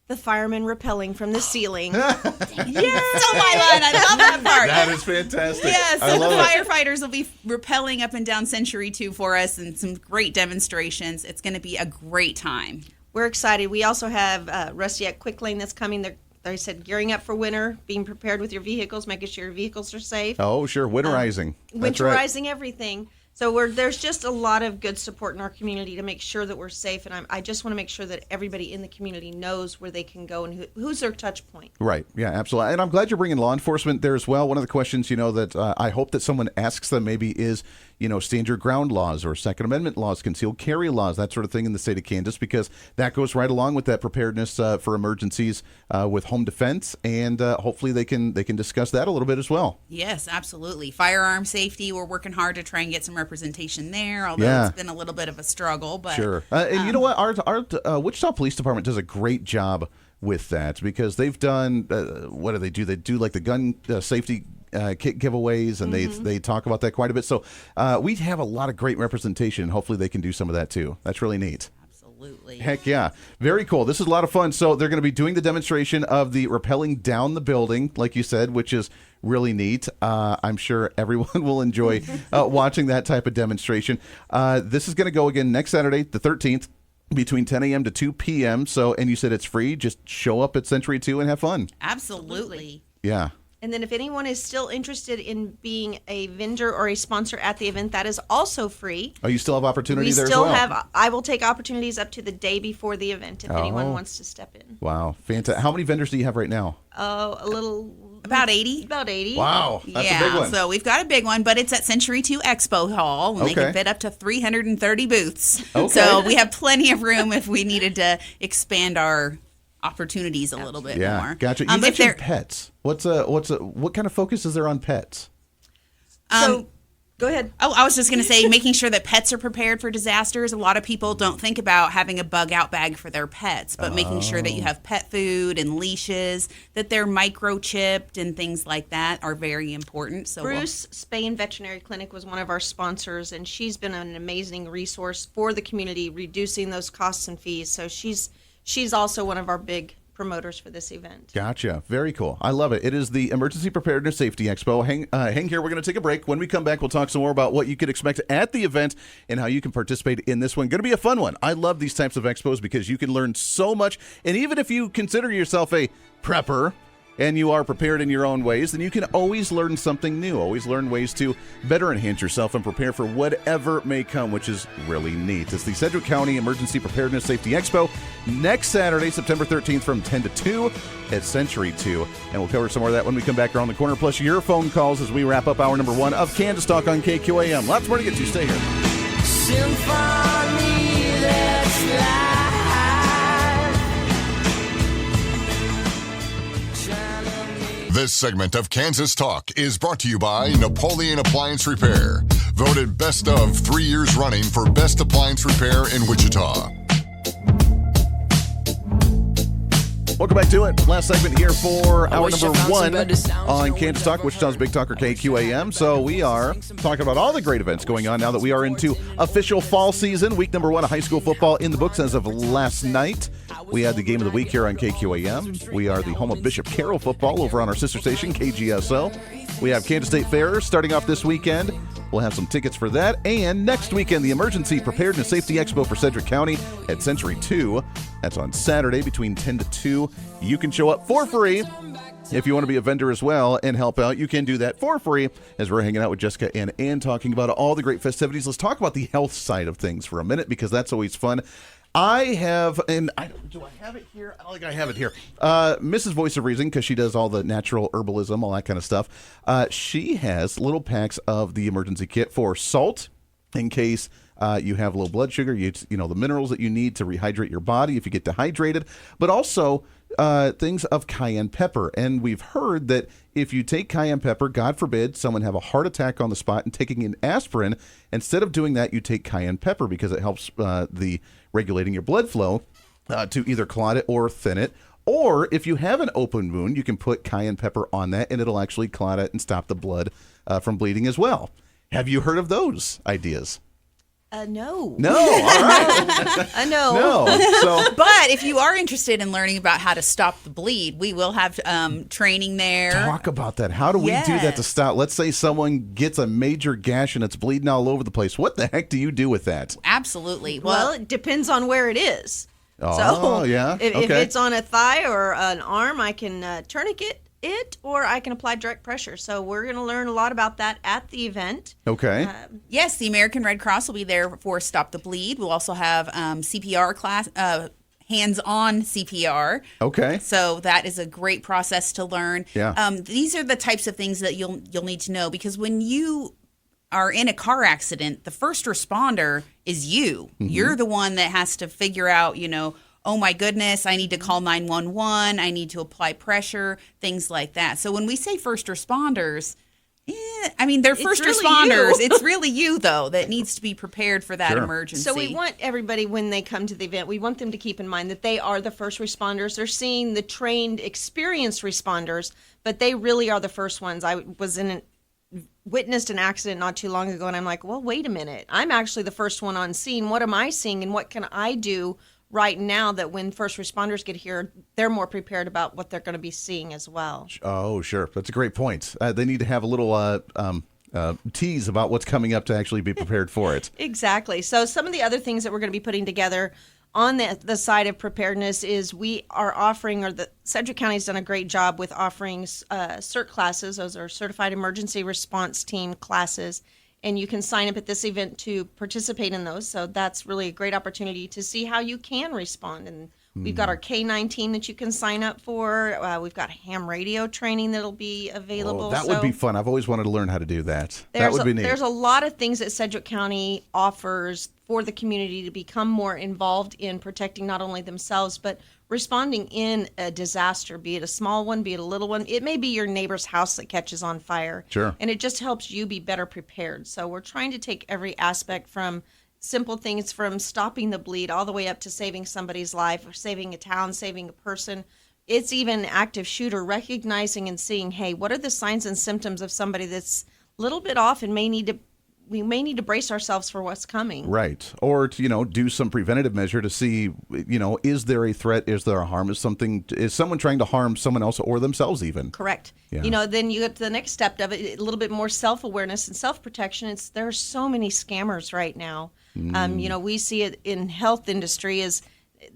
The firemen rappelling from the ceiling. Yes! Oh my God, I love that part. That is fantastic. Yes, so the firefighters will be rappelling up and down Century 2 for us and some great demonstrations. It's going to be a great time. We're excited. We also have Rusty at Quick Lane that's coming. They said gearing up for winter, being prepared with your vehicles, making sure your vehicles are safe. Oh, sure. Winterizing. That's Winterizing everything. So there's just a lot of good support in our community to make sure that we're safe, and I just want to make sure that everybody in the community knows where they can go and who's their touch point. Right. Yeah, absolutely. And I'm glad you're bringing law enforcement there as well. One of the questions, that I hope that someone asks them maybe is, stand your ground laws or Second Amendment laws, concealed carry laws, that sort of thing in the state of Kansas, because that goes right along with that preparedness for emergencies with home defense, and hopefully they can discuss that a little bit as well. Yes, absolutely. Firearm safety, we're working hard to try and get some representation there, although it's been a little bit of a struggle. But sure. And you know what? Our Wichita Police Department does a great job with that, because they've done, what do? They do like the gun safety kit giveaways, and they talk about that quite a bit. So we have a lot of great representation, and hopefully they can do some of that too. That's really neat. Absolutely. Heck yeah. Very cool. This is a lot of fun. So they're going to be doing the demonstration of the rappelling down the building, like you said, which is really neat. I'm sure everyone will enjoy watching that type of demonstration. This is going to go again next Saturday, the 13th, between 10 a.m. to 2 p.m. And you said it's free. Just show up at Century 2 and have fun. Absolutely. Yeah. And then if anyone is still interested in being a vendor or a sponsor at the event, that is also free. Oh, you still have opportunity there as still well? I will take opportunities up to the day before the event if anyone wants to step in. Wow. Fantastic. How many vendors do you have right now? About 80. About 80. Wow. That's a big one. So we've got a big one, but it's at Century 2 Expo Hall, and they can fit up to 330 booths. Okay. So we have plenty of room if we needed to expand our opportunities a little bit more. Gotcha. You mentioned pets. What kind of focus is there on pets? Go ahead. Oh, I was just going to say, making sure that pets are prepared for disasters. A lot of people don't think about having a bug out bag for their pets, but making sure that you have pet food and leashes, that they're microchipped and things like that are very important. So Bruce Spain Veterinary Clinic was one of our sponsors, and she's been an amazing resource for the community, reducing those costs and fees. So she's also one of our big promoters for this event. Gotcha. Very cool. I love it. It is the Emergency Preparedness Safety Expo. Hang here. We're going to take a break. When we come back, we'll talk some more about what you could expect at the event and how you can participate in this one. Going to be a fun one. I love these types of expos because you can learn so much. And even if you consider yourself a prepper and you are prepared in your own ways, then you can always learn something new, always learn ways to better enhance yourself and prepare for whatever may come, which is really neat. It's the Sedgwick County Emergency Preparedness Safety Expo next Saturday, September 13th from 10 to 2 at Century 2. And we'll cover some more of that when we come back around the corner, plus your phone calls as we wrap up hour number 1 of Kansas Talk on KQAM. Lots more to get to. Stay here. Symphony that's live. This segment of Kansas Talk is brought to you by Napoleon Appliance Repair, voted best of 3 years running for best appliance repair in Wichita. Welcome back to it. Last segment here for hour number 1 on Kansas Talk, Wichita's Big Talker KQAM. So we are talking about all the great events going on now that we are into official fall season. Week number 1 of high school football in the books as of last night. We had the game of the week here on KQAM. We are the home of Bishop Carroll football over on our sister station, KGSO. We have Kansas State Fair starting off this weekend. We'll have some tickets for that. And next weekend, the Emergency Preparedness Safety Expo for Sedgwick County at Century 2. That's on Saturday between 10 to 2. You can show up for free. If you want to be a vendor as well and help out, you can do that for free as we're hanging out with Jessica and Ann talking about all the great festivities. Let's talk about the health side of things for a minute because that's always fun. I have, and do I have it here? I don't think I have it here. Mrs. Voice of Reason, because she does all the natural herbalism, all that kind of stuff. She has little packs of the emergency kit for salt in case you have low blood sugar, you know, the minerals that you need to rehydrate your body if you get dehydrated, but also things of cayenne pepper. And we've heard that if you take cayenne pepper, God forbid, someone have a heart attack on the spot and taking an aspirin, instead of doing that, you take cayenne pepper because it helps the regulating your blood flow to either clot it or thin it. Or if you have an open wound, you can put cayenne pepper on that and it'll actually clot it and stop the blood from bleeding as well. Have you heard of those ideas? No. No, all right. No. No. So, But if you are interested in learning about how to stop the bleed, we will have training there. talk about that. How do we do that to stop? Let's say someone gets a major gash and it's bleeding all over the place. What the heck do you do with that? Absolutely. Well, it depends on where it is. Oh, yeah. If it's on a thigh or an arm, I can tourniquet it, or I can apply direct pressure. So we're going to learn a lot about that at the event. Okay. Yes, the American Red Cross will be there for Stop the Bleed. We'll also have CPR class, hands-on CPR. Okay. So that is a great process to learn. Yeah. These are the types of things that you'll need to know, because when you are in a car accident, the first responder is you. Mm-hmm. You're the one that has to figure out, you know, oh my goodness, I need to call 911, I need to apply pressure, things like that. So when we say first responders, I mean, they're first responders. It's really you, though, that needs to be prepared for that emergency. So we want everybody, when they come to the event, we want them to keep in mind that they are the first responders. They're seeing the trained, experienced responders, but they really are the first ones. I was witnessed an accident not too long ago, and I'm like, well, wait a minute. I'm actually the first one on scene. What am I seeing, and what can I do right now that when first responders get here, they're more prepared about what they're going to be seeing as well? Oh, sure. That's a great point. They need to have a little tease about what's coming up to actually be prepared for it. Exactly. So some of the other things that we're going to be putting together on the side of preparedness is we are offering, or the Sedgwick County's done a great job with offering CERT classes. Those are Certified Emergency Response Team classes. And you can sign up at this event to participate in those. So that's really a great opportunity to see how you can respond. And we've got our K-9 team that you can sign up for. We've got ham radio training that'll be available. Oh, that would be fun. I've always wanted to learn how to do that. That would be neat. There's a lot of things that Sedgwick County offers for the community to become more involved in protecting not only themselves, but responding in a disaster, be it a small one, be it a little one. It may be your neighbor's house that catches on fire. Sure. And it just helps you be better prepared. So we're trying to take every aspect from simple things from stopping the bleed all the way up to saving somebody's life, or saving a town, saving a person. It's even active shooter, recognizing and seeing, hey, what are the signs and symptoms of somebody that's a little bit off and we may need to brace ourselves for what's coming. Right. Or to, do some preventative measure to see, is there a threat? Is there a harm? Is someone trying to harm someone else or themselves even? Correct. Yeah. Then you get to the next step of it, a little bit more self-awareness and self-protection. There are so many scammers right now. We see it in health industry as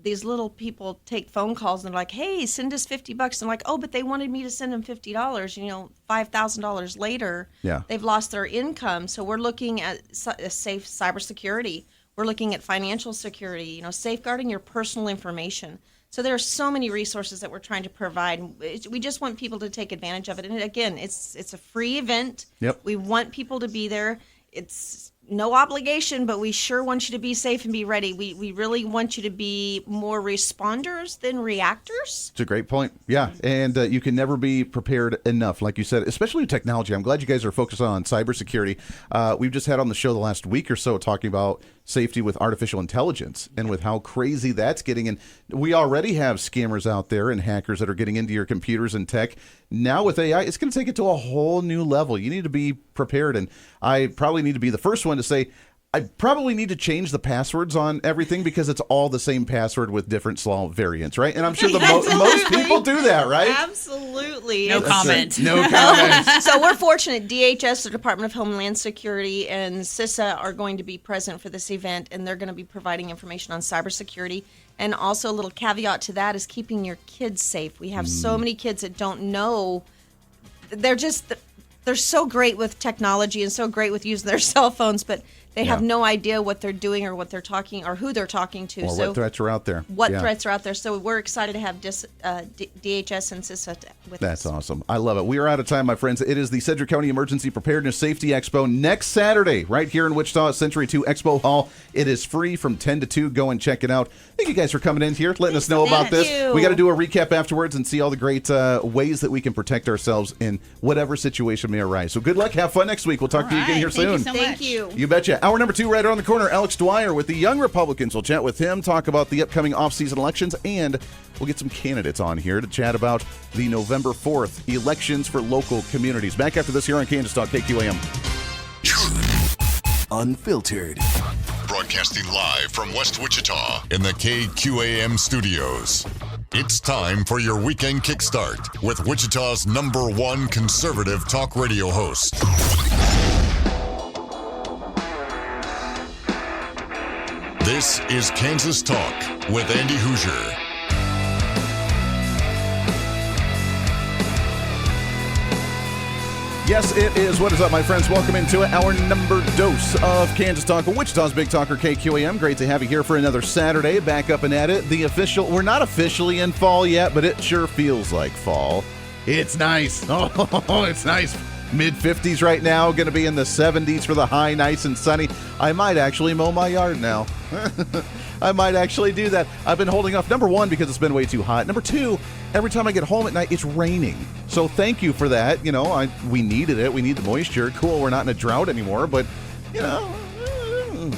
these little people take phone calls and they're like, hey, send us $50. I'm like, oh, but they wanted me to send them $50. $5,000 later, they've lost their income. So we're looking at safe cybersecurity. We're looking at financial security, safeguarding your personal information. So there are so many resources that we're trying to provide. We just want people to take advantage of it. And again, it's a free event. Yep. We want people to be there. It's no obligation, but we sure want you to be safe and be ready. We really want you to be more responders than reactors. It's a great point. Yeah, and you can never be prepared enough, like you said, especially with technology. I'm glad you guys are focused on cybersecurity. We've just had on the show the last week or so talking about safety with artificial intelligence and with how crazy that's getting. And we already have scammers out there and hackers that are getting into your computers and tech. Now with AI, it's going to take it to a whole new level. You need to be prepared. And I probably need to be the first one to say, I probably need to change the passwords on everything because it's all the same password with different small variants, right? And I'm sure most people do that, right? Absolutely. No comment. No comment. So we're fortunate. DHS, the Department of Homeland Security, and CISA are going to be present for this event, and they're going to be providing information on cybersecurity And also a little caveat to that is keeping your kids safe. We have so many kids that don't know. They're so great with technology and so great with using their cell phones, but they have no idea what they're doing or what they're talking or who they're talking to. Or what threats are out there. Threats are out there. So we're excited to have DHS and CISA with us. That's awesome. I love it. We are out of time, my friends. It is the Sedgwick County Emergency Preparedness Safety Expo next Saturday right here in Wichita at Century 2 Expo Hall. It is free from 10 to 2. Go and check it out. Thank you guys for coming in here, letting us know about this. We got to do a recap afterwards and see all the great ways that we can protect ourselves in whatever situation may arise. So good luck. Have fun next week. We'll talk to you again here soon. Thank you. You betcha. Hour number 2 right around the corner. Alex Dwyer with the Young Republicans. We'll chat with him, talk about the upcoming off-season elections, and we'll get some candidates on here to chat about the November 4th elections for local communities. Back after this here on Kansas Talk KQAM. Unfiltered. Broadcasting live from West Wichita in the KQAM studios. It's time for your weekend kickstart with Wichita's #1 conservative talk radio host. This is Kansas Talk with Andy Hoosier. Yes, it is. What is up, my friends? Welcome into it. Our number dose of Kansas Talk, Wichita's Big Talker KQAM. Great to have you here for another Saturday. Back up and at it. We're not officially in fall yet, but it sure feels like fall. It's nice. Oh, it's nice. Mid-50s right now. Going to be in the 70s for the high, nice and sunny. I might actually mow my yard now. I might actually do that. I've been holding off, number 1, because it's been way too hot. Number 2, every time I get home at night, it's raining. So thank you for that. You know, we needed it. We need the moisture. Cool, we're not in a drought anymore, but, you know, I'm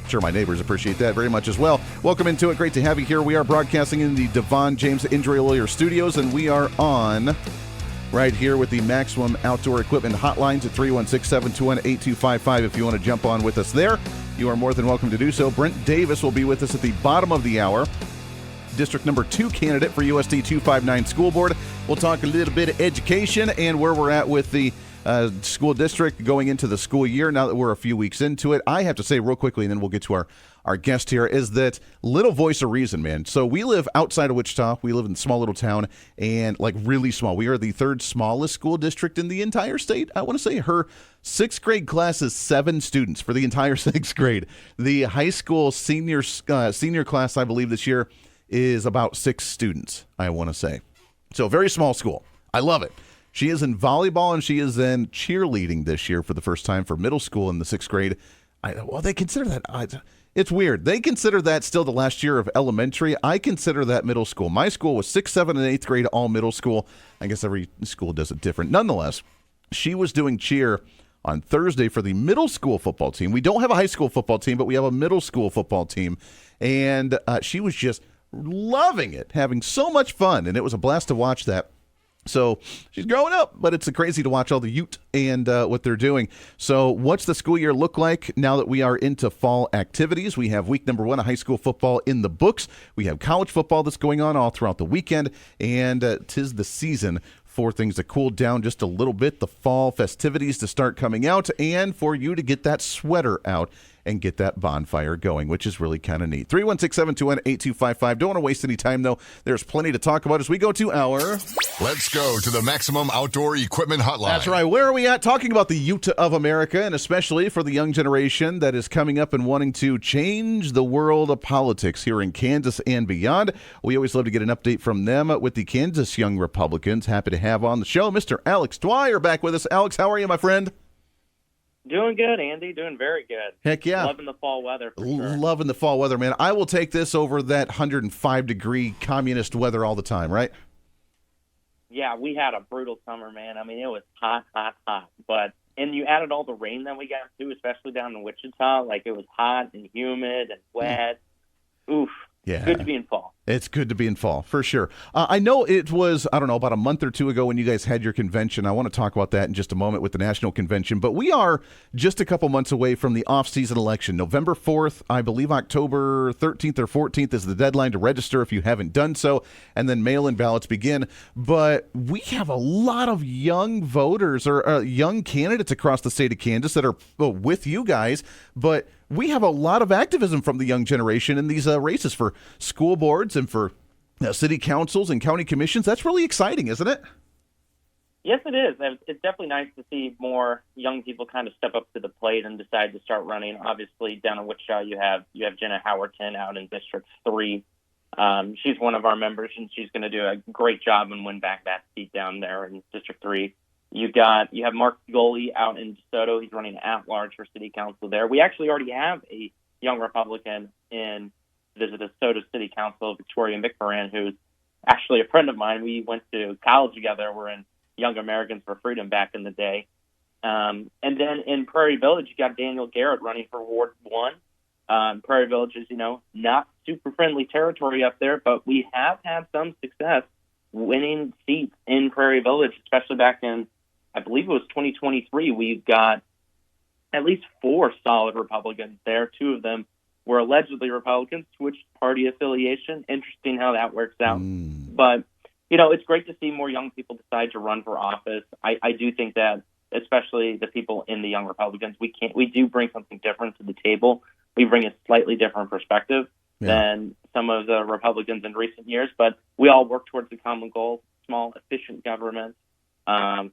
sure my neighbors appreciate that very much as well. Welcome into it. Great to have you here. We are broadcasting in the Devon James Injury Lawyer Studios, and we are on right here with the Maximum Outdoor Equipment Hotlines at 316-721-8255 if you want to jump on with us there. You are more than welcome to do so. Brent Davis will be with us at the bottom of the hour. District number 2 candidate for USD 259 School Board. We'll talk a little bit of education and where we're at with the school district going into the school year now that we're a few weeks into it. I have to say real quickly, and then we'll get to our guest here, is that little voice of reason, man. So we live outside of Wichita. We live in a small little town, and like really small. We are the 3rd smallest school district in the entire state. I want to say her 6th grade class is 7 students for the entire 6th grade. The high school senior class, I believe, this year is about 6 students, I want to say. So very small school. I love it. She is in volleyball, and she is in cheerleading this year for the first time for middle school in the 6th grade. They consider that... It's weird. They consider that still the last year of elementary. I consider that middle school. My school was 6th, 7th, and 8th grade, all middle school. I guess every school does it different. Nonetheless, she was doing cheer on Thursday for the middle school football team. We don't have a high school football team, but we have a middle school football team. And she was just loving it, having so much fun. And it was a blast to watch that. So she's growing up, but it's crazy to watch all the youth and what they're doing. So what's the school year look like now that we are into fall activities? We have week number 1 of high school football in the books. We have college football that's going on all throughout the weekend, and 'tis the season for things to cool down just a little bit, the fall festivities to start coming out, and for you to get that sweater out and get that bonfire going, which is really kind of neat. 316-721-8255. Don't want to waste any time, though. There's plenty to talk about as we go to our... Let's go to the Maximum Outdoor Equipment Hotline. That's right. Where are we at? Talking about the youth of America, and especially for the young generation that is coming up and wanting to change the world of politics here in Kansas and beyond. We always love to get an update from them with the Kansas Young Republicans. Happy to have on the show Mr. Alex Dwyer back with us. Alex, how are you, my friend? Doing good, Andy. Doing very good. Heck yeah. Loving the fall weather for sure. Loving the fall weather, man. I will take this over that 105-degree communist weather all the time, right? Yeah, we had a brutal summer, man. I mean, it was hot, hot, hot. And you added all the rain that we got, too, especially down in Wichita. Like, it was hot and humid and wet. Oof. Yeah. Good to be in fall. It's good to be in fall, for sure. I know it was, I don't know, about a month or two ago when you guys had your convention. I want to talk about that in just a moment with the national convention. But we are just a couple months away from the off-season election. November 4th, I believe October 13th or 14th is the deadline to register if you haven't done so. And then mail-in ballots begin. But we have a lot of young voters or young candidates across the state of Kansas that are with you guys. But we have a lot of activism from the young generation in these races for school boards and for city councils and county commissions. That's really exciting, isn't it? Yes, it is. It's definitely nice to see more young people kind of step up to the plate and decide to start running. Obviously, down in Wichita, you have Jenna Howerton out in District 3. She's one of our members, and she's going to do a great job and win back that seat down there in District 3. You have Mark Goley out in DeSoto. He's running at large for city council there. We actually already have a young Republican in the DeSoto City Council, Victoria McMoran, who's actually a friend of mine. We went to college together. We're in Young Americans for Freedom back in the day. And then in Prairie Village, you got Daniel Garrett running for Ward 1. Prairie Village is, not super friendly territory up there, but we have had some success winning seats in Prairie Village, especially back in, I believe it was 2023. We've got at least 4 solid Republicans there. 2 of them were allegedly Republicans, switched party affiliation. Interesting how that works out. But, it's great to see more young people decide to run for office. I do think that, especially the people in the young Republicans, we do bring something different to the table. We bring a slightly different perspective than some of the Republicans in recent years, but we all work towards the common goal: small, efficient government,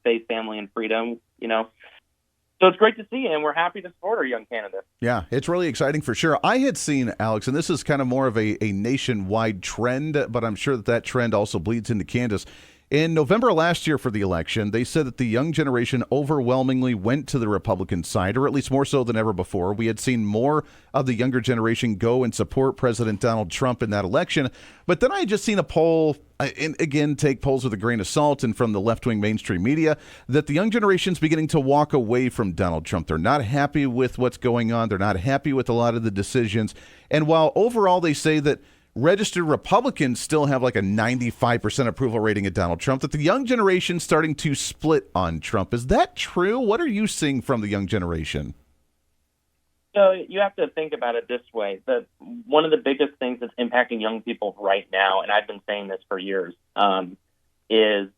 faith, family, and freedom, So it's great to see, and we're happy to support our young candidates. Yeah, it's really exciting for sure. I had seen, Alex, and this is kind of more of a nationwide trend, but I'm sure that trend also bleeds into Kansas. In November last year for the election, they said that the young generation overwhelmingly went to the Republican side, or at least more so than ever before. We had seen more of the younger generation go and support President Donald Trump in that election. But then I had just seen a poll, and again, take polls with a grain of salt and from the left-wing mainstream media, that the young generation's beginning to walk away from Donald Trump. They're not happy with what's going on. They're not happy with a lot of the decisions. And while overall they say that registered Republicans still have like a 95% approval rating of Donald Trump, that the young generation's starting to split on Trump. Is that true? What are you seeing from the young generation? So you have to think about it this way. That one of the biggest things that's impacting young people right now, and I've been saying this for years, is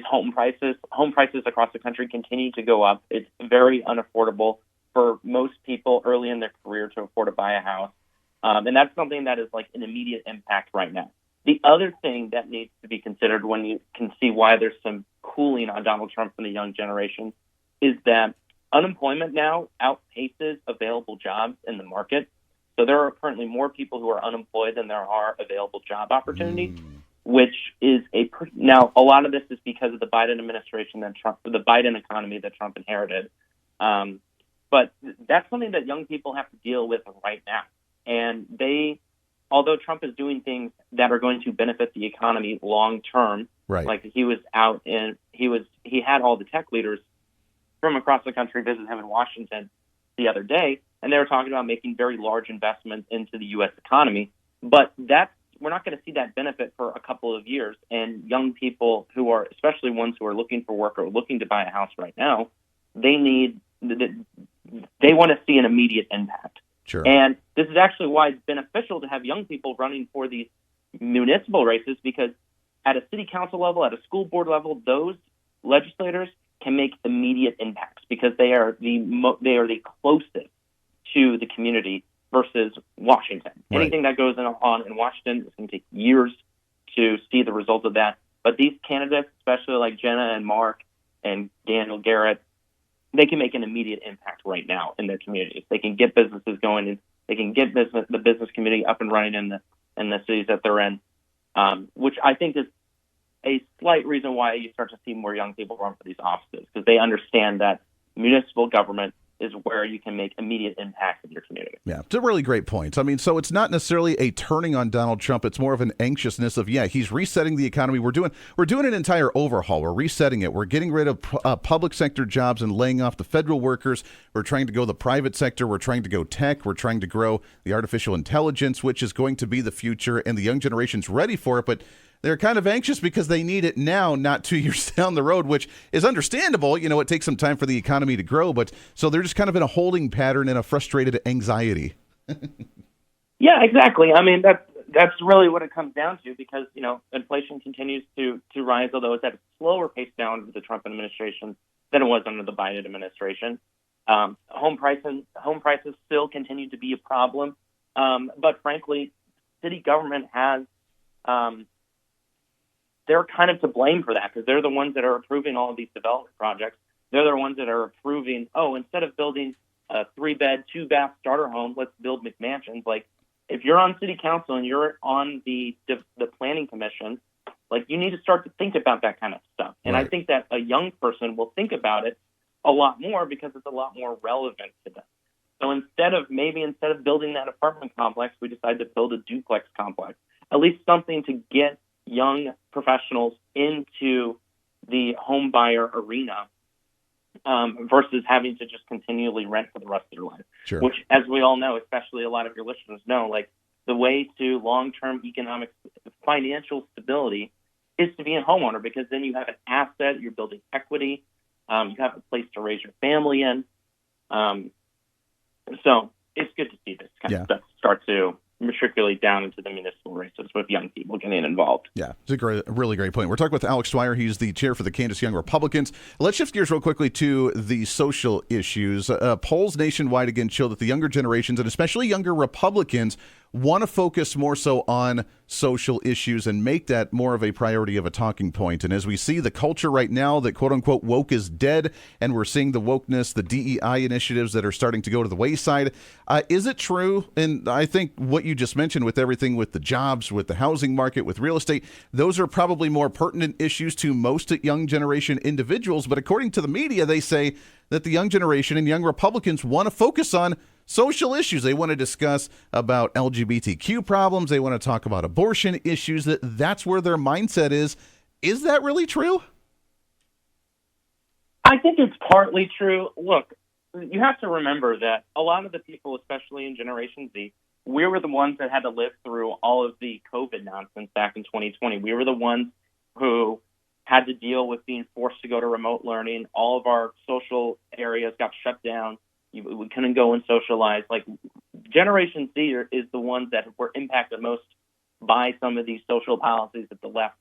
home prices. Home prices across the country continue to go up. It's very unaffordable for most people early in their career to afford to buy a house. And that's something that is like an immediate impact right now. The other thing that needs to be considered when you can see why there's some cooling on Donald Trump from the young generation is that unemployment now outpaces available jobs in the market. So there are currently more people who are unemployed than there are available job opportunities, which is now a lot of this is because of the Biden administration the Biden economy that Trump inherited. But that's something that young people have to deal with right now. And although Trump is doing things that are going to benefit the economy long term, right? Like he had all the tech leaders from across the country visit him in Washington the other day, and they were talking about making very large investments into the U.S. economy. But we're not going to see that benefit for a couple of years. And young people who are, especially ones who are looking for work or looking to buy a house right now, they want to see an immediate impact. Sure. And this is actually why it's beneficial to have young people running for these municipal races, because at a city council level, at a school board level, those legislators can make immediate impacts because they are the closest to the community versus Washington. Right. Anything that goes on in Washington is going to take years to see the result of that. But these candidates, especially like Jenna and Mark and Daniel Garrett, they can make an immediate impact right now in their communities. They can get businesses going, and they can get the business community up and running in the cities that they're in, which I think is a slight reason why you start to see more young people run for these offices, because they understand that municipal government is where you can make immediate impact in your community. Yeah, it's a really great point. I mean, so it's not necessarily a turning on Donald Trump. It's more of an anxiousness of, he's resetting the economy. We're doing an entire overhaul. We're resetting it. We're getting rid of public sector jobs and laying off the federal workers. We're trying to go the private sector. We're trying to go tech. We're trying to grow the artificial intelligence, which is going to be the future, and the young generation's ready for it. But they're kind of anxious because they need it now, not 2 years down the road, which is understandable. It takes some time for the economy to grow, but so they're just kind of in a holding pattern and a frustrated anxiety. Yeah, exactly. I mean, that's really what it comes down to, because, inflation continues to rise, although it's at a slower pace now under the Trump administration than it was under the Biden administration. Home prices still continue to be a problem. But frankly, city government has, they're kind of to blame for that, because they're the ones that are approving all of these development projects. They're the ones that are approving, instead of building a 3-bed, 2-bath starter home, let's build McMansions. Like, if you're on city council and you're on the planning commission, like, you need to start to think about that kind of stuff. And Right. I think that a young person will think about it a lot more because it's a lot more relevant to them. So instead of building that apartment complex, we decided to build a duplex complex, at least something to get young professionals into the home buyer arena, versus having to just continually rent for the rest of their life. Sure. Which, as we all know, especially a lot of your listeners know, like, the way to long-term economic financial stability is to be a homeowner, because then you have an asset, you're building equity, you have a place to raise your family in. So it's good to see this kind of stuff start to matriculate down into the municipal races with young people getting involved. Yeah, it's a really great point. We're talking with Alex Dwyer. He's the chair for the Kansas Young Republicans. Let's shift gears real quickly to the social issues. Polls nationwide again show that the younger generations, and especially younger Republicans, want to focus more so on social issues and make that more of a priority of a talking point. And as we see the culture right now that quote-unquote woke is dead, and we're seeing the wokeness, the DEI initiatives that are starting to go to the wayside, is it true? And I think what you just mentioned with everything with the jobs, with the housing market, with real estate, those are probably more pertinent issues to most young generation individuals. But according to the media, they say that the young generation and young Republicans want to focus on social issues. They want to discuss about LGBTQ problems. They want to talk about abortion issues. That's where their mindset is. Is that really true? I think it's partly true. Look, you have to remember that a lot of the people, especially in Generation Z, we were the ones that had to live through all of the COVID nonsense back in 2020. We were the ones who had to deal with being forced to go to remote learning. All of our social areas got shut down. We couldn't go and socialize. Like, Generation Z is the ones that were impacted most by some of these social policies that the left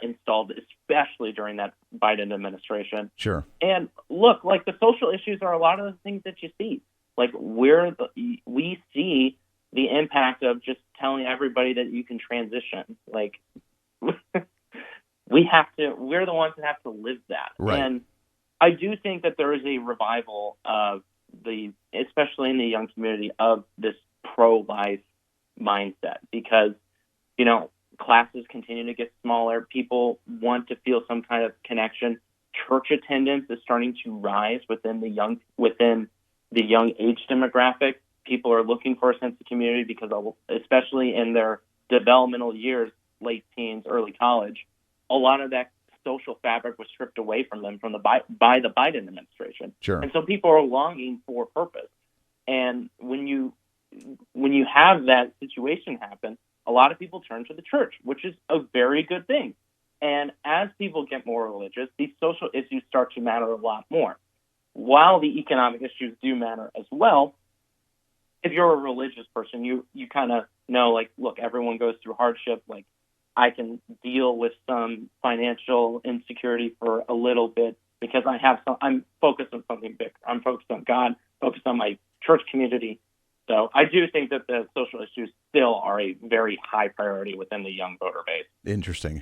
installed, especially during that Biden administration. Sure. And look, like, the social issues are a lot of the things that you see. Like, we see the impact of just telling everybody that you can transition. Like, we're the ones that have to live that. Right. And I do think that there is a revival of especially in the young community, of this pro-life mindset, because, classes continue to get smaller. People want to feel some kind of connection. Church attendance is starting to rise within the young age demographic. People are looking for a sense of community because, especially in their developmental years, late teens, early college, a lot of that social fabric was stripped away from them by the Biden administration. Sure. And so people are longing for purpose. And when you have that situation happen, a lot of people turn to the church, which is a very good thing. And as people get more religious, these social issues start to matter a lot more. While the economic issues do matter as well, if you're a religious person, you kind of know, like, look, everyone goes through hardship. Like, I can deal with some financial insecurity for a little bit because I'm focused on something big. I'm focused on God, focused on my church community. So I do think that the social issues still are a very high priority within the young voter base. Interesting.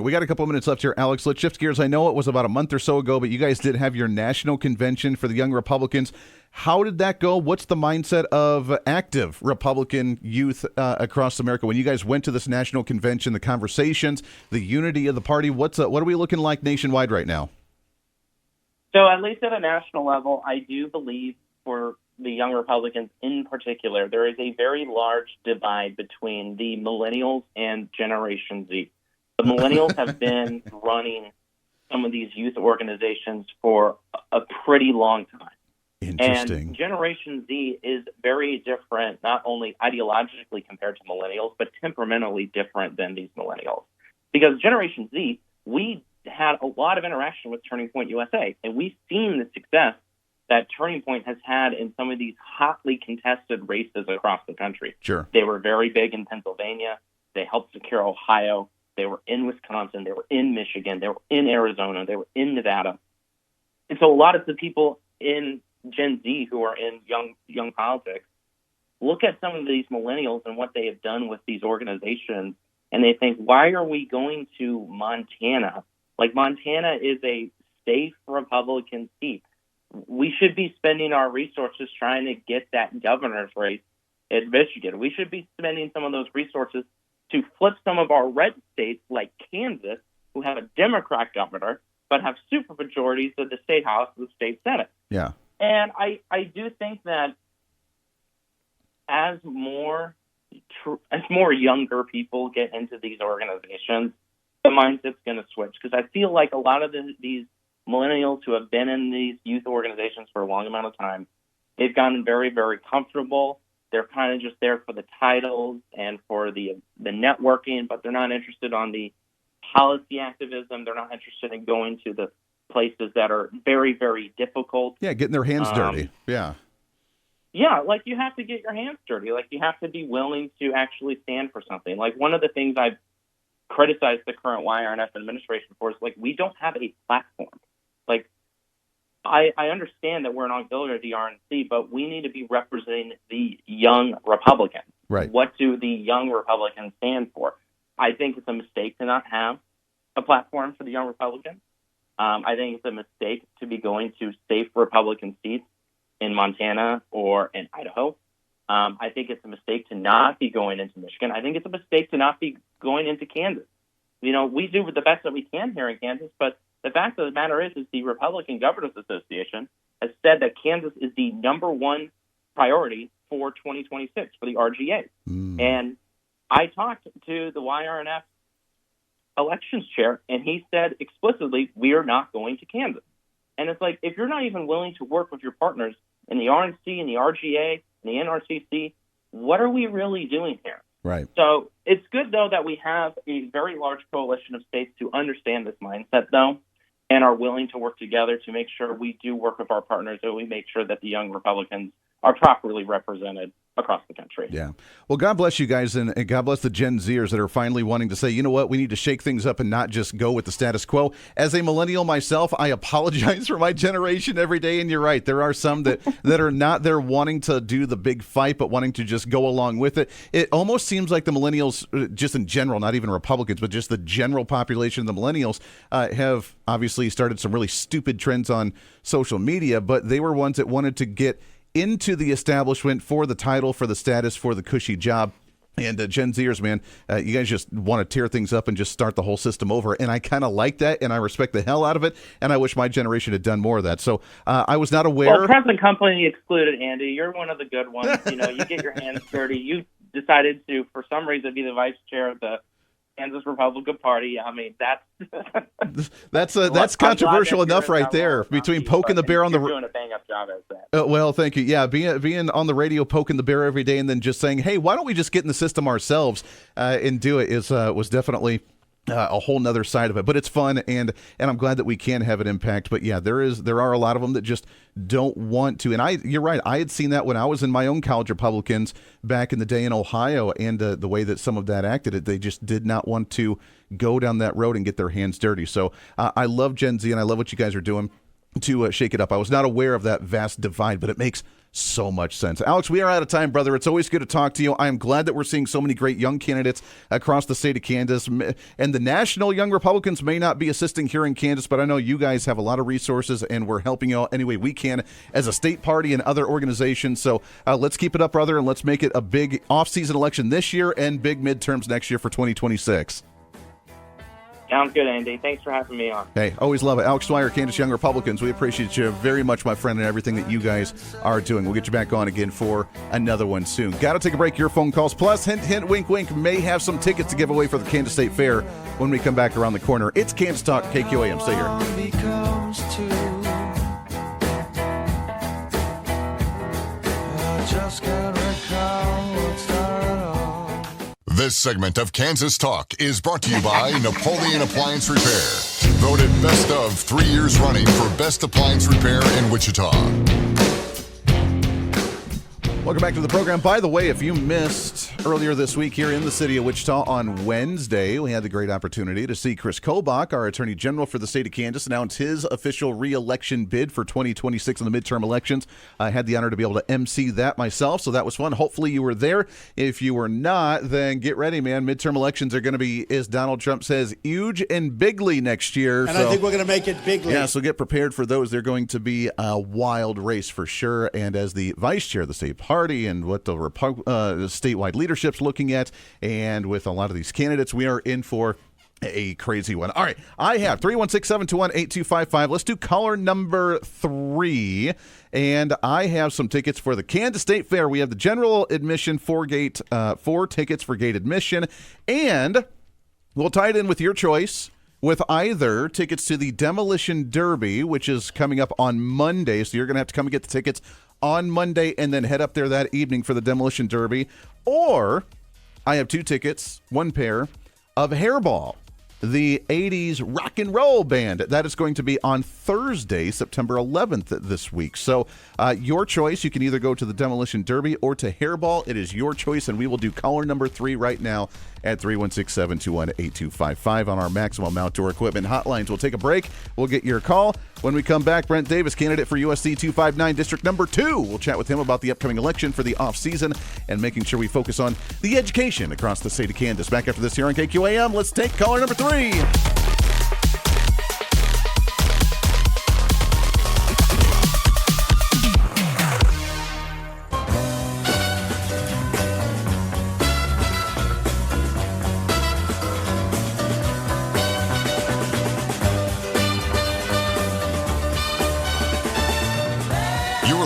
We got a couple of minutes left here, Alex. Let's shift gears. I know it was about a month or so ago, but you guys did have your national convention for the Young Republicans. How did that go? What's the mindset of active Republican youth across America when you guys went to this national convention, the conversations, the unity of the party? What are we looking like nationwide right now? So at least at a national level, I do believe for the young Republicans in particular, there is a very large divide between the millennials and Generation Z. The millennials have been running some of these youth organizations for a pretty long time. Interesting. And Generation Z is very different, not only ideologically compared to millennials, but temperamentally different than these millennials. Because Generation Z, we had a lot of interaction with Turning Point USA, and we've seen the success that Turning Point has had in some of these hotly contested races across the country. Sure. They were very big in Pennsylvania. They helped secure Ohio. They were in Wisconsin. They were in Michigan. They were in Arizona. They were in Nevada. And so a lot of the people in Gen Z who are in young politics look at some of these millennials and what they have done with these organizations, and they think, why are we going to Montana? Like, Montana is a safe Republican seat. We should be spending our resources trying to get that governor's race in Michigan. We should be spending some of those resources to flip some of our red states like Kansas, who have a Democrat governor, but have supermajorities of the state house and the state senate. Yeah. And I do think that as more younger people get into these organizations, the mindset's going to switch. Because I feel like a lot of these millennials who have been in these youth organizations for a long amount of time, they've gotten very, very comfortable. They're kind of just there for the titles and for the networking, but they're not interested on the policy activism. They're not interested in going to the places that are very, very difficult. Yeah, getting their hands dirty. Yeah. Yeah, like, you have to get your hands dirty. Like, you have to be willing to actually stand for something. Like, one of the things I've criticized the current YRNF administration for is, like, we don't have a platform. Like, I understand that we're an auxiliary of the RNC, but we need to be representing the young Republicans. Right. What do the young Republicans stand for? I think it's a mistake to not have a platform for the young Republicans. I think it's a mistake to be going to safe Republican seats in Montana or in Idaho. I think it's a mistake to not be going into Michigan. I think it's a mistake to not be going into Kansas. You know, we do the best that we can here in Kansas, but the fact of the matter is the Republican Governors Association has said that Kansas is the number one priority for 2026 for the RGA. And I talked to the YRNF elections chair, and he said explicitly, we are not going to Kansas. And it's like, if you're not even willing to work with your partners in the RNC and the RGA and the NRCC, what are we really doing here? Right. So it's good, though, that we have a very large coalition of states who understand this mindset, though, and are willing to work together to make sure we do work with our partners and we make sure that the young Republicans are properly represented across the country. Yeah. Well, God bless you guys, and God bless the Gen Zers that are finally wanting to say, you know what, we need to shake things up and not just go with the status quo. As a millennial myself, I apologize for my generation every day, and you're right. There are some that are not there wanting to do the big fight, but wanting to just go along with it. It almost seems like the millennials, just in general, not even Republicans, but just the general population of the millennials, have obviously started some really stupid trends on social media, but they were ones that wanted to get into the establishment for the title, for the status, for the cushy job. And Gen Zers, man, you guys just want to tear things up and just start the whole system over. And I kind of like that, and I respect the hell out of it. And I wish my generation had done more of that. So I was not aware. Well, present company excluded, Andy. You're one of the good ones. You know, you get your hands dirty. You decided to, for some reason, be the vice chair of the Kansas Republican Party. I mean, that's controversial enough right there. Between poking the bear on the doing a bang up job as that. Well, thank you. Yeah, being on the radio, poking the bear every day, and then just saying, "Hey, why don't we just get in the system ourselves and do it?" was definitely a whole nother side of it. But it's fun, and I'm glad that we can have an impact. But yeah, there are a lot of them that just don't want to. And you're right. I had seen that when I was in my own college Republicans back in the day in Ohio, and the way that some of that acted, they just did not want to go down that road and get their hands dirty. So I love Gen Z, and I love what you guys are doing to shake it up. I was not aware of that vast divide, but it makes so much sense. Alex, we are out of time, brother. It's always good to talk to you. I am glad that we're seeing so many great young candidates across the state of Kansas. And the national young Republicans may not be assisting here in Kansas, but I know you guys have a lot of resources, and we're helping you out any way we can as a state party and other organizations. So let's keep it up, brother, and let's make it a big off-season election this year and big midterms next year for 2026. Sounds good, Andy. Thanks for having me on. Hey, always love it. Alex Dwyer, Kansas Young Republicans. We appreciate you very much, my friend, and everything that you guys are doing. We'll get you back on again for another one soon. Got to take a break. Your phone calls. Plus, hint, hint, wink, wink, may have some tickets to give away for the Kansas State Fair when we come back around the corner. It's Kansas Talk, KQAM. Stay here. This segment of Kansas Talk is brought to you by Napoleon Appliance Repair. Voted best of 3 years running for best appliance repair in Wichita. Welcome back to the program. By the way, if you missed earlier this week here in the city of Wichita on Wednesday, we had the great opportunity to see Chris Kobach, our Attorney General for the state of Kansas, announce his official re-election bid for 2026 in the midterm elections. I had the honor to be able to MC that myself, so that was fun. Hopefully you were there. If you were not, then get ready, man. Midterm elections are going to be, as Donald Trump says, huge and bigly next year. And I think we're going to make it bigly. Yeah, so get prepared for those. They're going to be a wild race for sure. And as the vice chair of the state party and what the statewide leadership's looking at, and with a lot of these candidates, we are in for a crazy one. All right, I have 316-721-8255. Let's do caller number 3. And I have some tickets for the Kansas State Fair. We have the general admission 4 tickets for gate admission. And we'll tie it in with your choice with either tickets to the Demolition Derby, which is coming up on Monday. So you're going to have to come and get the tickets on Monday and then head up there that evening for the Demolition Derby. Or I have 2 tickets, 1 pair, of Hairball, the 80s rock and roll band. That is going to be on Thursday, September 11th this week. So your choice. You can either go to the Demolition Derby or to Hairball. It is your choice, and we will do caller number 3 right now at 316-721-8255 on our Maximum Outdoor Equipment hotlines. We'll take a break. We'll get your call. When we come back, Brent Davis, candidate for USD 259 District Number 2. We'll chat with him about the upcoming election for the off-season and making sure we focus on the education across the state of Kansas. Back after this here on KQAM. Let's take caller number 3.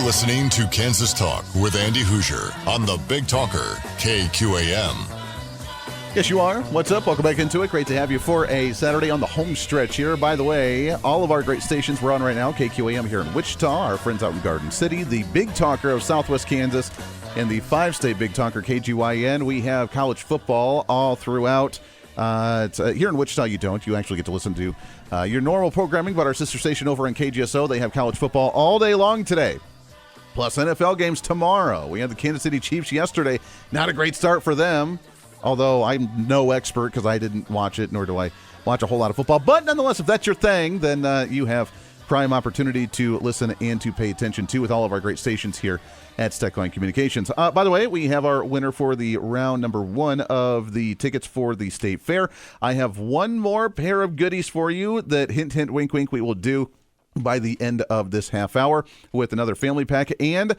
Listening to Kansas Talk with Andy Hoosier on the Big Talker, KQAM. Yes, you are. What's up? Welcome back into it. Great to have you for a Saturday on the home stretch here. By the way, all of our great stations we're on right now, KQAM here in Wichita, our friends out in Garden City, the Big Talker of Southwest Kansas, and the 5-state Big Talker, KGYN. We have college football all throughout. Here in Wichita, you don't. You actually get to listen to your normal programming, but our sister station over in KGSO, they have college football all day long today. Plus NFL games tomorrow. We had the Kansas City Chiefs yesterday. Not a great start for them, although I'm no expert because I didn't watch it, nor do I watch a whole lot of football. But nonetheless, if that's your thing, then you have prime opportunity to listen and to pay attention to with all of our great stations here at Steckline Communications. By the way, we have our winner for the round number 1 of the tickets for the State Fair. I have one more pair of goodies for you that hint, hint, wink, wink we will do by the end of this half hour with another family pack. And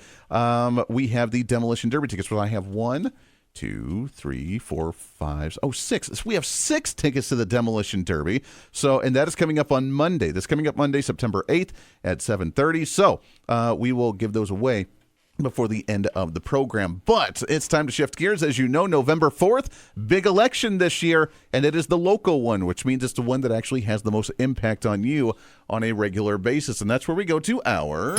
we have the Demolition Derby tickets. Well, I have 1, 2, 3, 4, 5, 6. We have 6 tickets to the Demolition Derby. So, and that is coming up on Monday. This coming up Monday, September 8th at 7:30. So we will give those away before the end of the program. But it's time to shift gears. As you know, November 4th, big election this year, and it is the local one, which means it's the one that actually has the most impact on you on a regular basis. And that's where we go to our...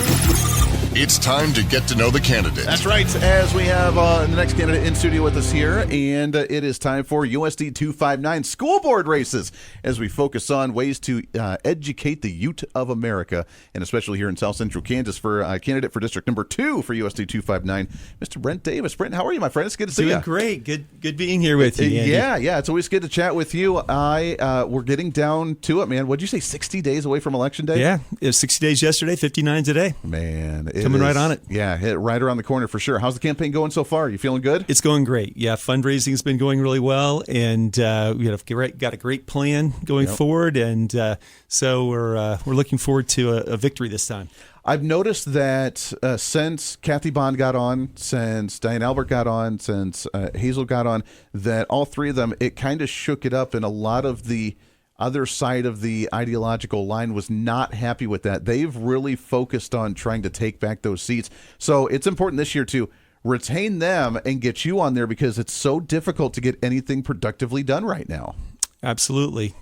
It's time to get to know the candidate. That's right, as we have the next candidate in studio with us here, and it is time for USD 259 school board races as we focus on ways to educate the youth of America, and especially here in South Central Kansas for candidate for District Number 2 for USD 259, Mr. Brent Davis. Brent, how are you, my friend? It's good to see you. Doing great. Good being here with you, Andy. Yeah, it's always good to chat with you. We're getting down to it, man. What'd you say, 60 days away from Election Day? Yeah, it was 60 days yesterday, 59 today. Man, coming right on it. Yeah, hit right around the corner for sure. How's the campaign going so far? You feeling good? It's going great. Yeah, fundraising has been going really well, and we got a great plan going forward, and so we're looking forward to a victory this time. I've noticed that since Kathy Bond got on, since Diane Albert got on, since Hazel got on, that all three of them, it kind of shook it up in a lot of the other side of the ideological line was not happy with that. They've really focused on trying to take back those seats. So it's important this year to retain them and get you on there because it's so difficult to get anything productively done right now. Absolutely.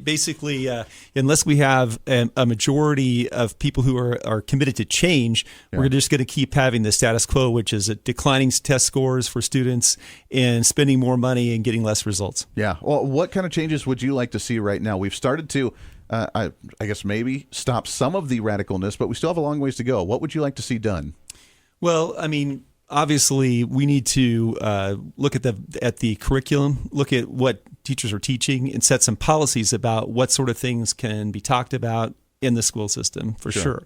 Basically, unless we have a majority of people who are committed to change, we're just going to keep having the status quo, which is declining test scores for students and spending more money and getting less results. Yeah. Well, what kind of changes would you like to see right now? We've started to, I guess, maybe stop some of the radicalness, but we still have a long ways to go. What would you like to see done? Well, I mean, obviously, we need to look at the curriculum, look at what teachers are teaching, and set some policies about what sort of things can be talked about in the school system, for sure.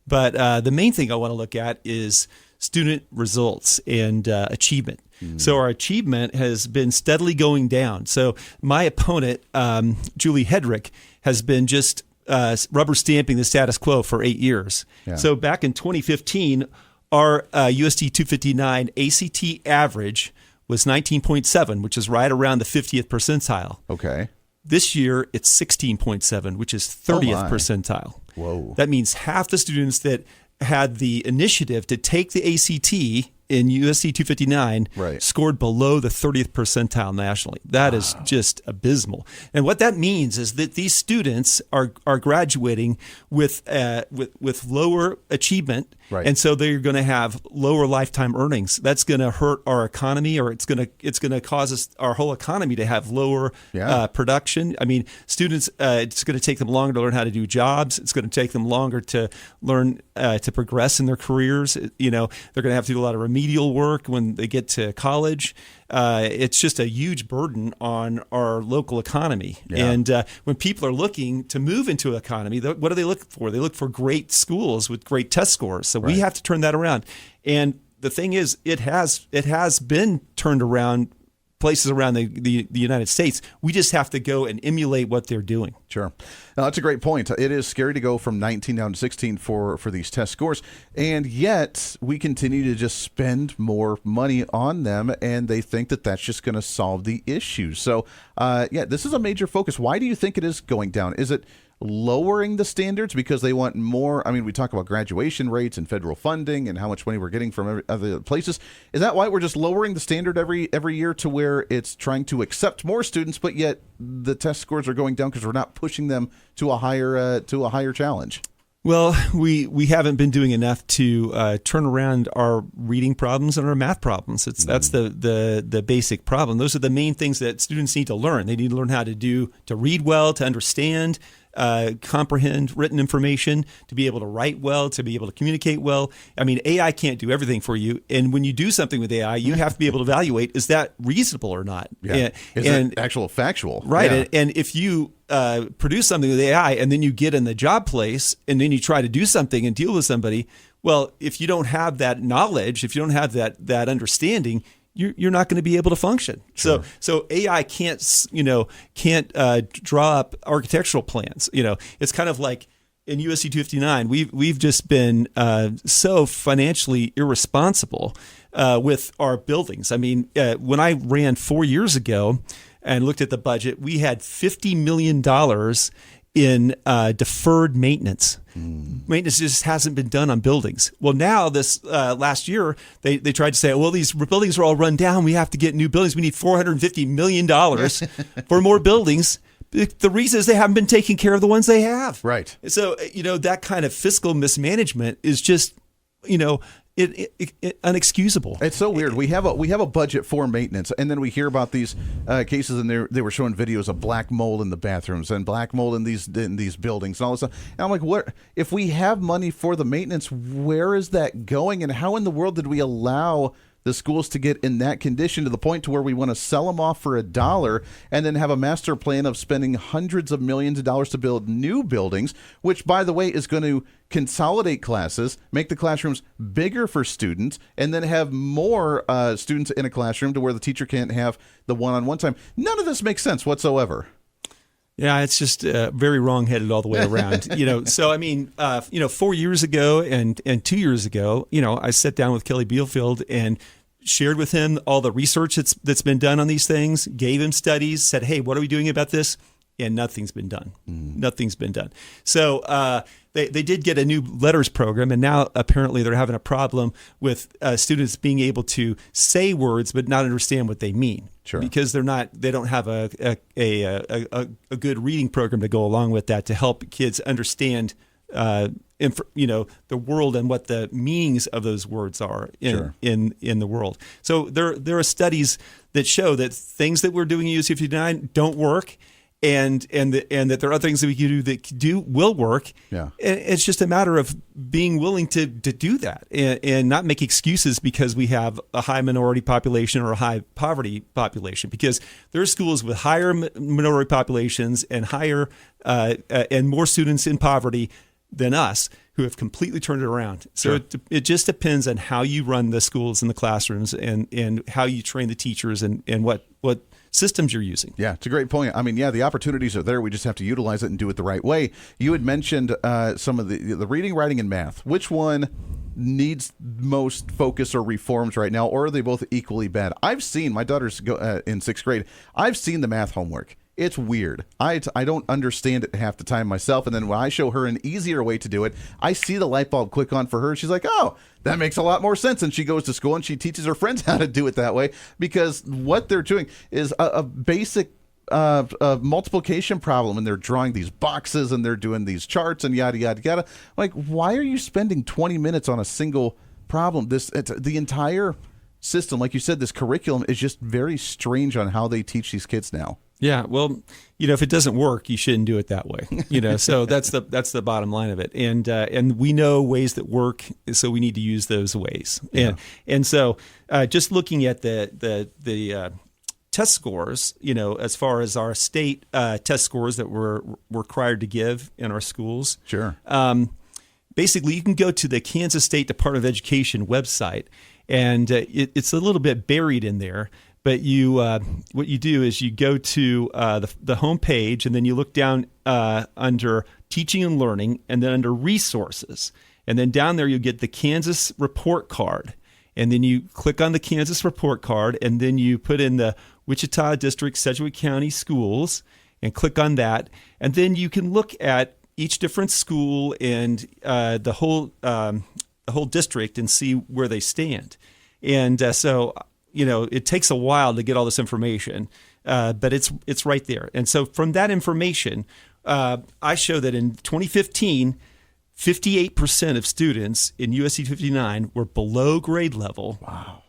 But the main thing I want to look at is student results and achievement. So our achievement has been steadily going down. So my opponent, Julie Hedrick, has been just rubber stamping the status quo for 8 years. Yeah. So back in 2015, our USD 259 ACT average was 19.7, which is right around the 50th percentile. Okay. This year, it's 16.7, which is 30th percentile. Whoa. That means half the students that had the initiative to take the ACT in USD 259 scored below the 30th percentile nationally. That is just abysmal. And what that means is that these students are graduating with lower achievement, and so they're going to have lower lifetime earnings. That's going to hurt our economy, or it's going to cause our whole economy to have lower production. I mean, students, it's going to take them longer to learn how to do jobs. It's going to take them longer to learn to progress in their careers. You know, they're going to have to do a lot of remedial work when they get to college. It's just a huge burden on our local economy. Yeah. And when people are looking to move into an economy, what do they look for? They look for great schools with great test scores. So we have to turn that around. And the thing is, it has been turned around places around the United States. We just have to go and emulate what they're doing. Sure. Now, that's a great point. It is scary to go from 19 down to 16 for these test scores, and yet we continue to just spend more money on them, and they think that that's just going to solve the issue. So, this is a major focus. Why do you think it is going down? Is it lowering the standards because they want more? I mean, we talk about graduation rates and federal funding and how much money we're getting from other places. Is that why we're just lowering the standard every year to where it's trying to accept more students, but yet the test scores are going down because we're not pushing them to a higher challenge? Well, we haven't been doing enough to turn around our reading problems and our math problems. That's the basic problem. Those are the main things that students need to learn. They need to learn how to read well, to understand, comprehend written information, to be able to write well, to be able to communicate well. I mean, AI can't do everything for you. And when you do something with AI, you have to be able to evaluate, is that reasonable or not? Yeah. Is it actual factual? Right. Yeah. And if you produce something with AI and then you get in the job place and then you try to do something and deal with somebody, well, if you don't have that knowledge, if you don't have that understanding, you're not going to be able to function. Sure. So AI can't draw up architectural plans. You know, it's kind of like in USC 259, we've just been so financially irresponsible with our buildings. I mean, when I ran 4 years ago and looked at the budget, we had $50 million in deferred maintenance. Maintenance just hasn't been done on buildings. Well, now this last year, they tried to say, well, these buildings are all run down. We have to get new buildings. We need $450 million for more buildings. The reason is they haven't been taking care of the ones they have. Right. So, that kind of fiscal mismanagement is just, unexcusable. It's so weird. We have a budget for maintenance, and then we hear about these cases, and they were showing videos of black mold in the bathrooms and black mold in these buildings and all this stuff. And I'm like, what? If we have money for the maintenance, where is that going? And how in the world did we allow the schools to get in that condition to the point to where we want to sell them off for $1 and then have a master plan of spending hundreds of millions of dollars to build new buildings, which, by the way, is going to consolidate classes, make the classrooms bigger for students, and then have more students in a classroom to where the teacher can't have the one-on-one time. None of this makes sense whatsoever. Yeah, it's just very wrong-headed all the way around. So I mean, 4 years ago and 2 years ago, I sat down with Kelly Bielfield and shared with him all the research that's been done on these things, gave him studies, said, hey, what are we doing about this? and nothing's been done. Nothing's been done. So they did get a new letters program, and now apparently they're having a problem with students being able to say words but not understand what they mean. Sure. Because they don't have a good reading program to go along with that to help kids understand the world and what the meanings of those words are in the world. So there are studies that show that things that we're doing in USC 59 don't work, and that there are other things that we can do that will work. Yeah. And it's just a matter of being willing to do that and not make excuses because we have a high minority population or a high poverty population, because there are schools with higher minority populations and higher and more students in poverty than us who have completely turned it around. So it just depends on how you run the schools and the classrooms and how you train the teachers and what systems you're using. Yeah, it's a great point. I mean, the opportunities are there. We just have to utilize it and do it the right way. You had mentioned some of the reading, writing, and math. Which one needs most focus or reforms right now, or are they both equally bad? I've seen, my daughter's in 6th grade, I've seen the math homework. It's weird. I don't understand it half the time myself, and then when I show her an easier way to do it, I see the light bulb click on for her. She's like, oh, that makes a lot more sense. And she goes to school and she teaches her friends how to do it that way, because what they're doing is a basic multiplication problem, and they're drawing these boxes and they're doing these charts and yada, yada, yada. Like, why are you spending 20 minutes on a single problem? The entire system, like you said, this curriculum is just very strange on how they teach these kids now. Yeah, well, if it doesn't work, you shouldn't do it that way. So that's the bottom line of it. And we know ways that work, so we need to use those ways. Yeah. And so just looking at the test scores, as far as our state test scores that we're required to give in our schools. Sure. Basically, you can go to the Kansas State Department of Education website, and it's a little bit buried in there. But what you do is you go to the home page, and then you look down under teaching and learning, and then under resources. And then down there you get the Kansas report card. And then you click on the Kansas report card, and then you put in the Wichita District, Sedgwick County schools, and click on that. And then you can look at each different school and the whole district and see where they stand. And so it takes a while to get all this information, but it's right there. And so from that information, I show that in 2015, 58% of students in USC 59 were below grade level,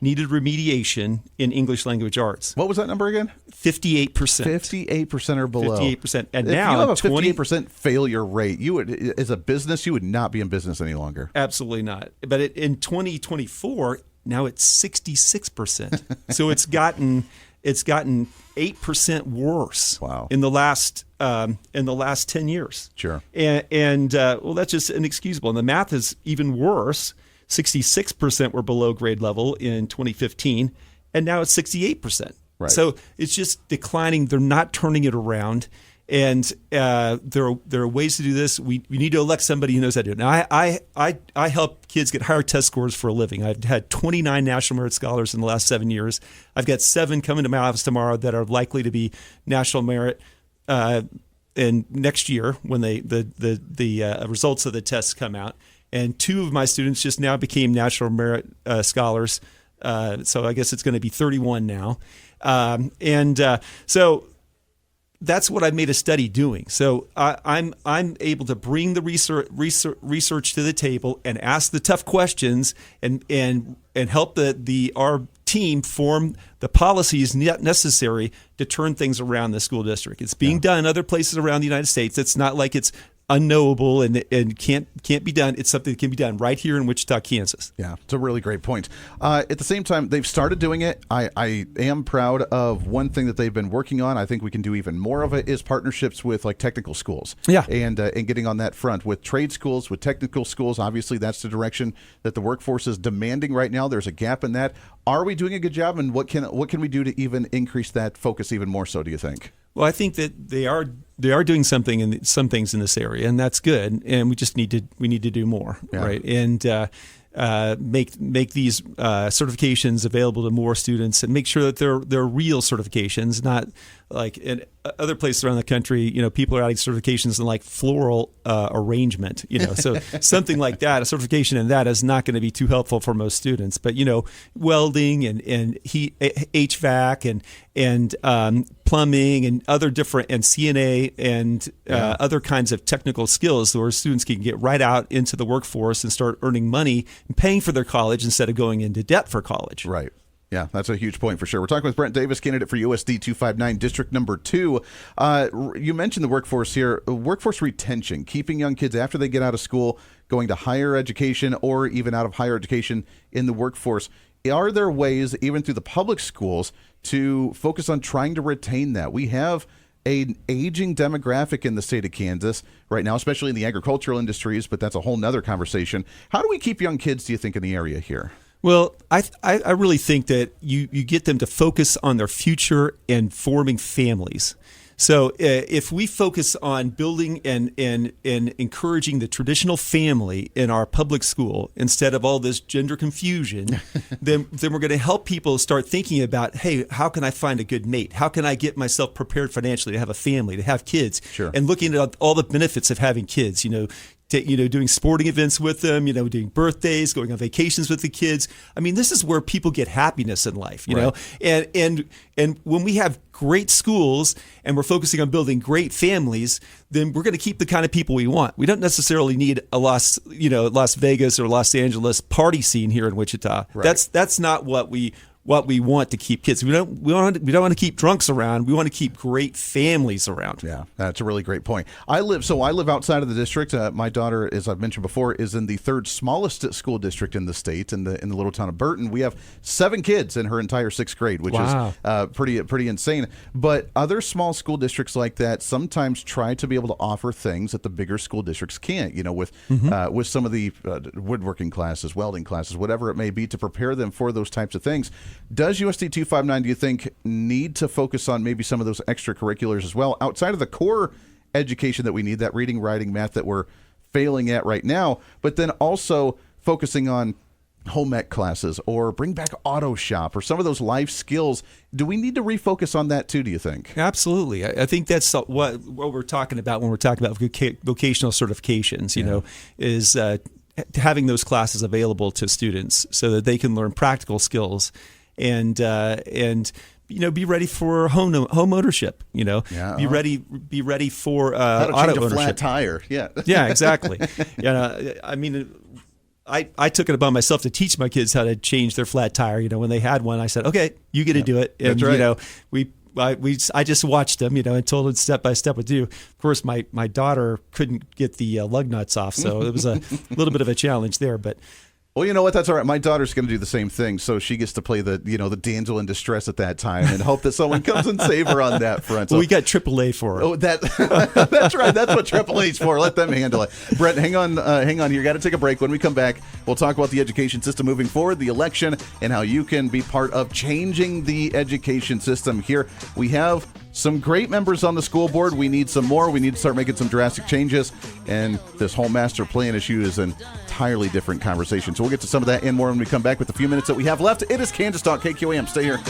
needed remediation in English language arts. What was that number again? 58%. 58% are below. 58%. And if now you have a 58% failure rate, you would, as a business, you would not be in business any longer. Absolutely not. But in 2024, now it's 66%. So it's gotten 8% worse. Wow. In the last 10 years. Sure. And that's just inexcusable. And the math is even worse. 66% were below grade level in 2015, and now it's 68%. Right. So it's just declining. They're not turning it around. And there are ways to do this. We need to elect somebody who knows how to do it. Now, I help kids get higher test scores for a living. I've had 29 National Merit Scholars in the last 7 years. I've got 7 coming to my office tomorrow that are likely to be National Merit in next year when the results of the tests come out. And 2 of my students just now became National Merit Scholars. So I guess it's going to be 31 now. So that's what I made a study doing. So I'm able to bring the research to the table and ask the tough questions and help our team form the policies necessary to turn things around the school district. It's being done in other places around the United States. It's not like it's unknowable and can't be done. It's something that can be done right here in Wichita, Kansas. Yeah, it's a really great point. At the same time, they've started doing it. I am proud of one thing that they've been working on. I think we can do even more of it, is partnerships with like technical schools. Yeah. And getting on that front with trade schools, with technical schools. Obviously, that's the direction that the workforce is demanding right now. There's a gap in that. Are we doing a good job, and what can we do to even increase that focus even more so, do you think? Well, I think that they are doing some things in this area, and that's good. And we just need to do more, right? And make these certifications available to more students, and make sure that they're real certifications, not like in other places around the country, people are adding certifications in like floral arrangement, so something like that, a certification in that is not going to be too helpful for most students. But, welding and heat, HVAC and plumbing and other different, and CNA and other kinds of technical skills where students can get right out into the workforce and start earning money and paying for their college instead of going into debt for college. Right. Yeah, that's a huge point for sure. We're talking with Brent Davis, candidate for USD 259, District Number 2. You mentioned the workforce here, workforce retention, keeping young kids after they get out of school, going to higher education or even out of higher education in the workforce. Are there ways, even through the public schools, to focus on trying to retain that? We have an aging demographic in the state of Kansas right now, especially in the agricultural industries, but that's a whole nother conversation. How do we keep young kids, do you think, in the area here? Well, I really think that you get them to focus on their future and forming families. So if we focus on building and encouraging the traditional family in our public school instead of all this gender confusion, then we're going to help people start thinking about, hey, how can I find a good mate? How can I get myself prepared financially to have a family, to have kids? Sure. And looking at all the benefits of having kids, doing sporting events with them, doing birthdays, going on vacations with the kids. I mean, this is where people get happiness in life, you know? And when we have great schools and we're focusing on building great families, then we're going to keep the kind of people we want. We don't necessarily need a Las Vegas or Los Angeles party scene here in Wichita. Right. That's not what we want to keep kids. We don't want to keep drunks around. We want to keep great families around. Yeah, that's a really great point. I live outside of the district. My daughter, as I've mentioned before, is in the third smallest school district in the state, in the little town of Burton. We have 7 kids in her entire 6th grade, which is pretty insane. But other small school districts like that sometimes try to be able to offer things that the bigger school districts can't. With some of the woodworking classes, welding classes, whatever it may be, to prepare them for those types of things. Does USD 259, do you think, need to focus on maybe some of those extracurriculars as well, outside of the core education that we need, that reading, writing, math that we're failing at right now, but then also focusing on home ec classes or bring back auto shop or some of those life skills? Do we need to refocus on that too, do you think? Absolutely. I think that's what we're talking about when we're talking about vocational certifications, is having those classes available to students so that they can learn practical skills and be ready for home ownership. Be ready for how to auto change a ownership. Flat tire. Yeah, exactly. I mean, I took it upon myself to teach my kids how to change their flat tire. When they had one, I said, "Okay, you get to do it." And that's right. I just watched them, and told them step by step what to do. Of course, my daughter couldn't get the lug nuts off, so it was a little bit of a challenge there. But well, you know what? That's all right. My daughter's going to do the same thing, so she gets to play the damsel in distress at that time, and hope that someone comes and save her on that front. So, well, we got AAA for her. Oh, that's right. That's what AAA's for. Let them handle it. Brent, hang on here. Got to take a break. When we come back, we'll talk about the education system moving forward, the election, and how you can be part of changing the education system here. We have some great members on the school board. We need some more. We need to start making some drastic changes. And this whole master plan issue is an entirely different conversation. So we'll get to some of that and more when we come back with the few minutes that we have left. It is Kansas Talk, KQAM. Stay here.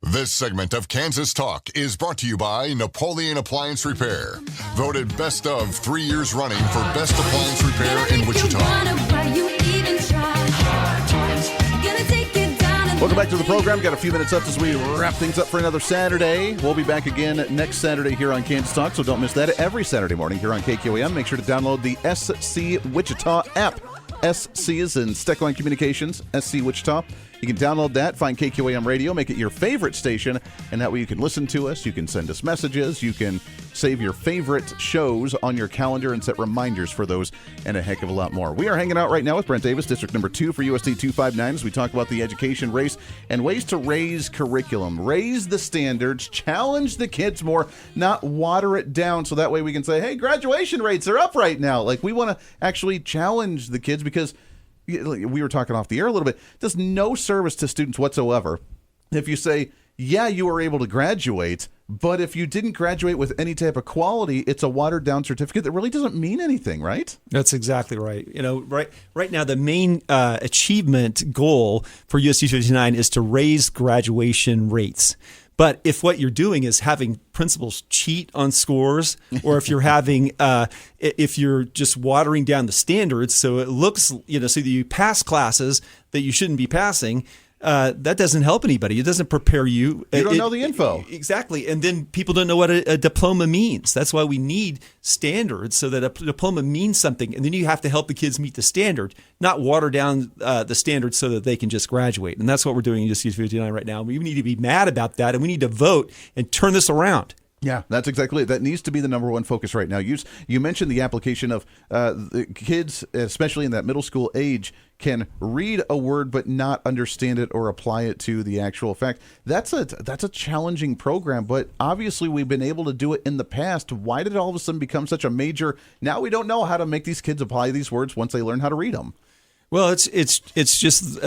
This segment of Kansas Talk is brought to you by Napoleon Appliance Repair. Voted best of 3 years running for best appliance repair in Wichita. Welcome back to the program. Got a few minutes left as we wrap things up for another Saturday. We'll be back again next Saturday here on Kansas Talk, so don't miss that every Saturday morning here on KQAM. Make sure to download the SC Wichita app. SC is in Steckline Communications, SC Wichita. You can download that, find KQAM Radio, make it your favorite station, and that way you can listen to us, you can send us messages, you can save your favorite shows on your calendar and set reminders for those, and a heck of a lot more. We are hanging out right now with Brent Davis, District Number 2 for USD 259, as we talk about the education race and ways to raise curriculum, raise the standards, challenge the kids more, not water it down, so that way we can say, hey, graduation rates are up right now. Like, we want to actually challenge the kids, because we were talking off the air a little bit, does no service to students whatsoever if you say, yeah, you were able to graduate, But if you didn't graduate with any type of quality, it's a watered down certificate that really doesn't mean anything, right? That's exactly right. Right now, the main achievement goal for USD 59 is to raise graduation rates. But if what you're doing is having principals cheat on scores, or if you're if you're just watering down the standards so it looks, so that you pass classes that you shouldn't be passing, that doesn't help anybody. It doesn't prepare you. You don't know the info. Exactly. And then people don't know what a diploma means. That's why we need standards, so that a diploma means something. And then you have to help the kids meet the standard, not water down the standards so that they can just graduate. And that's what we're doing in USD 59 right now. We need to be mad about that, and we need to vote and turn this around. Yeah, that's exactly it. That needs to be the number one focus right now. You mentioned the application of the kids, especially in that middle school age, can read a word but not understand it or apply it to the actual fact. That's a challenging program, but obviously we've been able to do it in the past. Why did it all of a sudden become such a major? Now we don't know how to make these kids apply these words once they learn how to read them. Well, it's just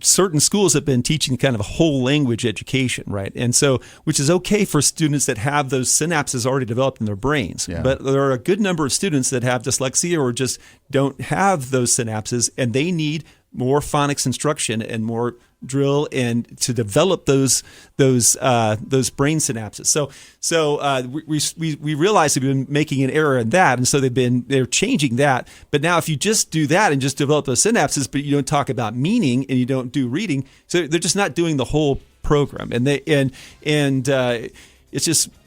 certain schools have been teaching kind of a whole language education, right? And so, which is okay for students that have those synapses already developed in their brains. Yeah. But there are a good number of students that have dyslexia or just don't have those synapses, and they need more phonics instruction and more drill and to develop those brain synapses. So we realize we've been making an error in that, and so they're changing that. But now if you just do that and just develop those synapses, but you don't talk about meaning and you don't do reading, so they're just not doing the whole program. And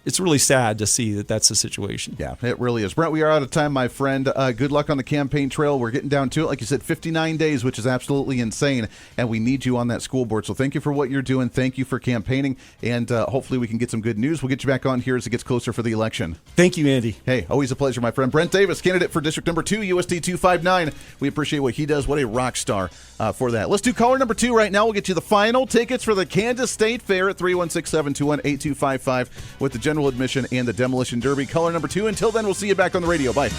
it's really sad to see that that's the situation. Yeah, it really is. Brent, we are out of time, my friend. Good luck on the campaign trail. We're getting down to it. Like you said, 59 days, which is absolutely insane, and we need you on that school board. So thank you for what you're doing. Thank you for campaigning, and hopefully we can get some good news. We'll get you back on here as it gets closer for the election. Thank you, Andy. Hey, always a pleasure, my friend. Brent Davis, candidate for District Number 2, USD 259. We appreciate what he does. What a rock star for that. Let's do caller number 2 right now. We'll get you the final tickets for the Kansas State Fair at 316-721-8255 with the general admission and the demolition derby. Caller number 2. Until then, we'll see you back on the radio. Bye.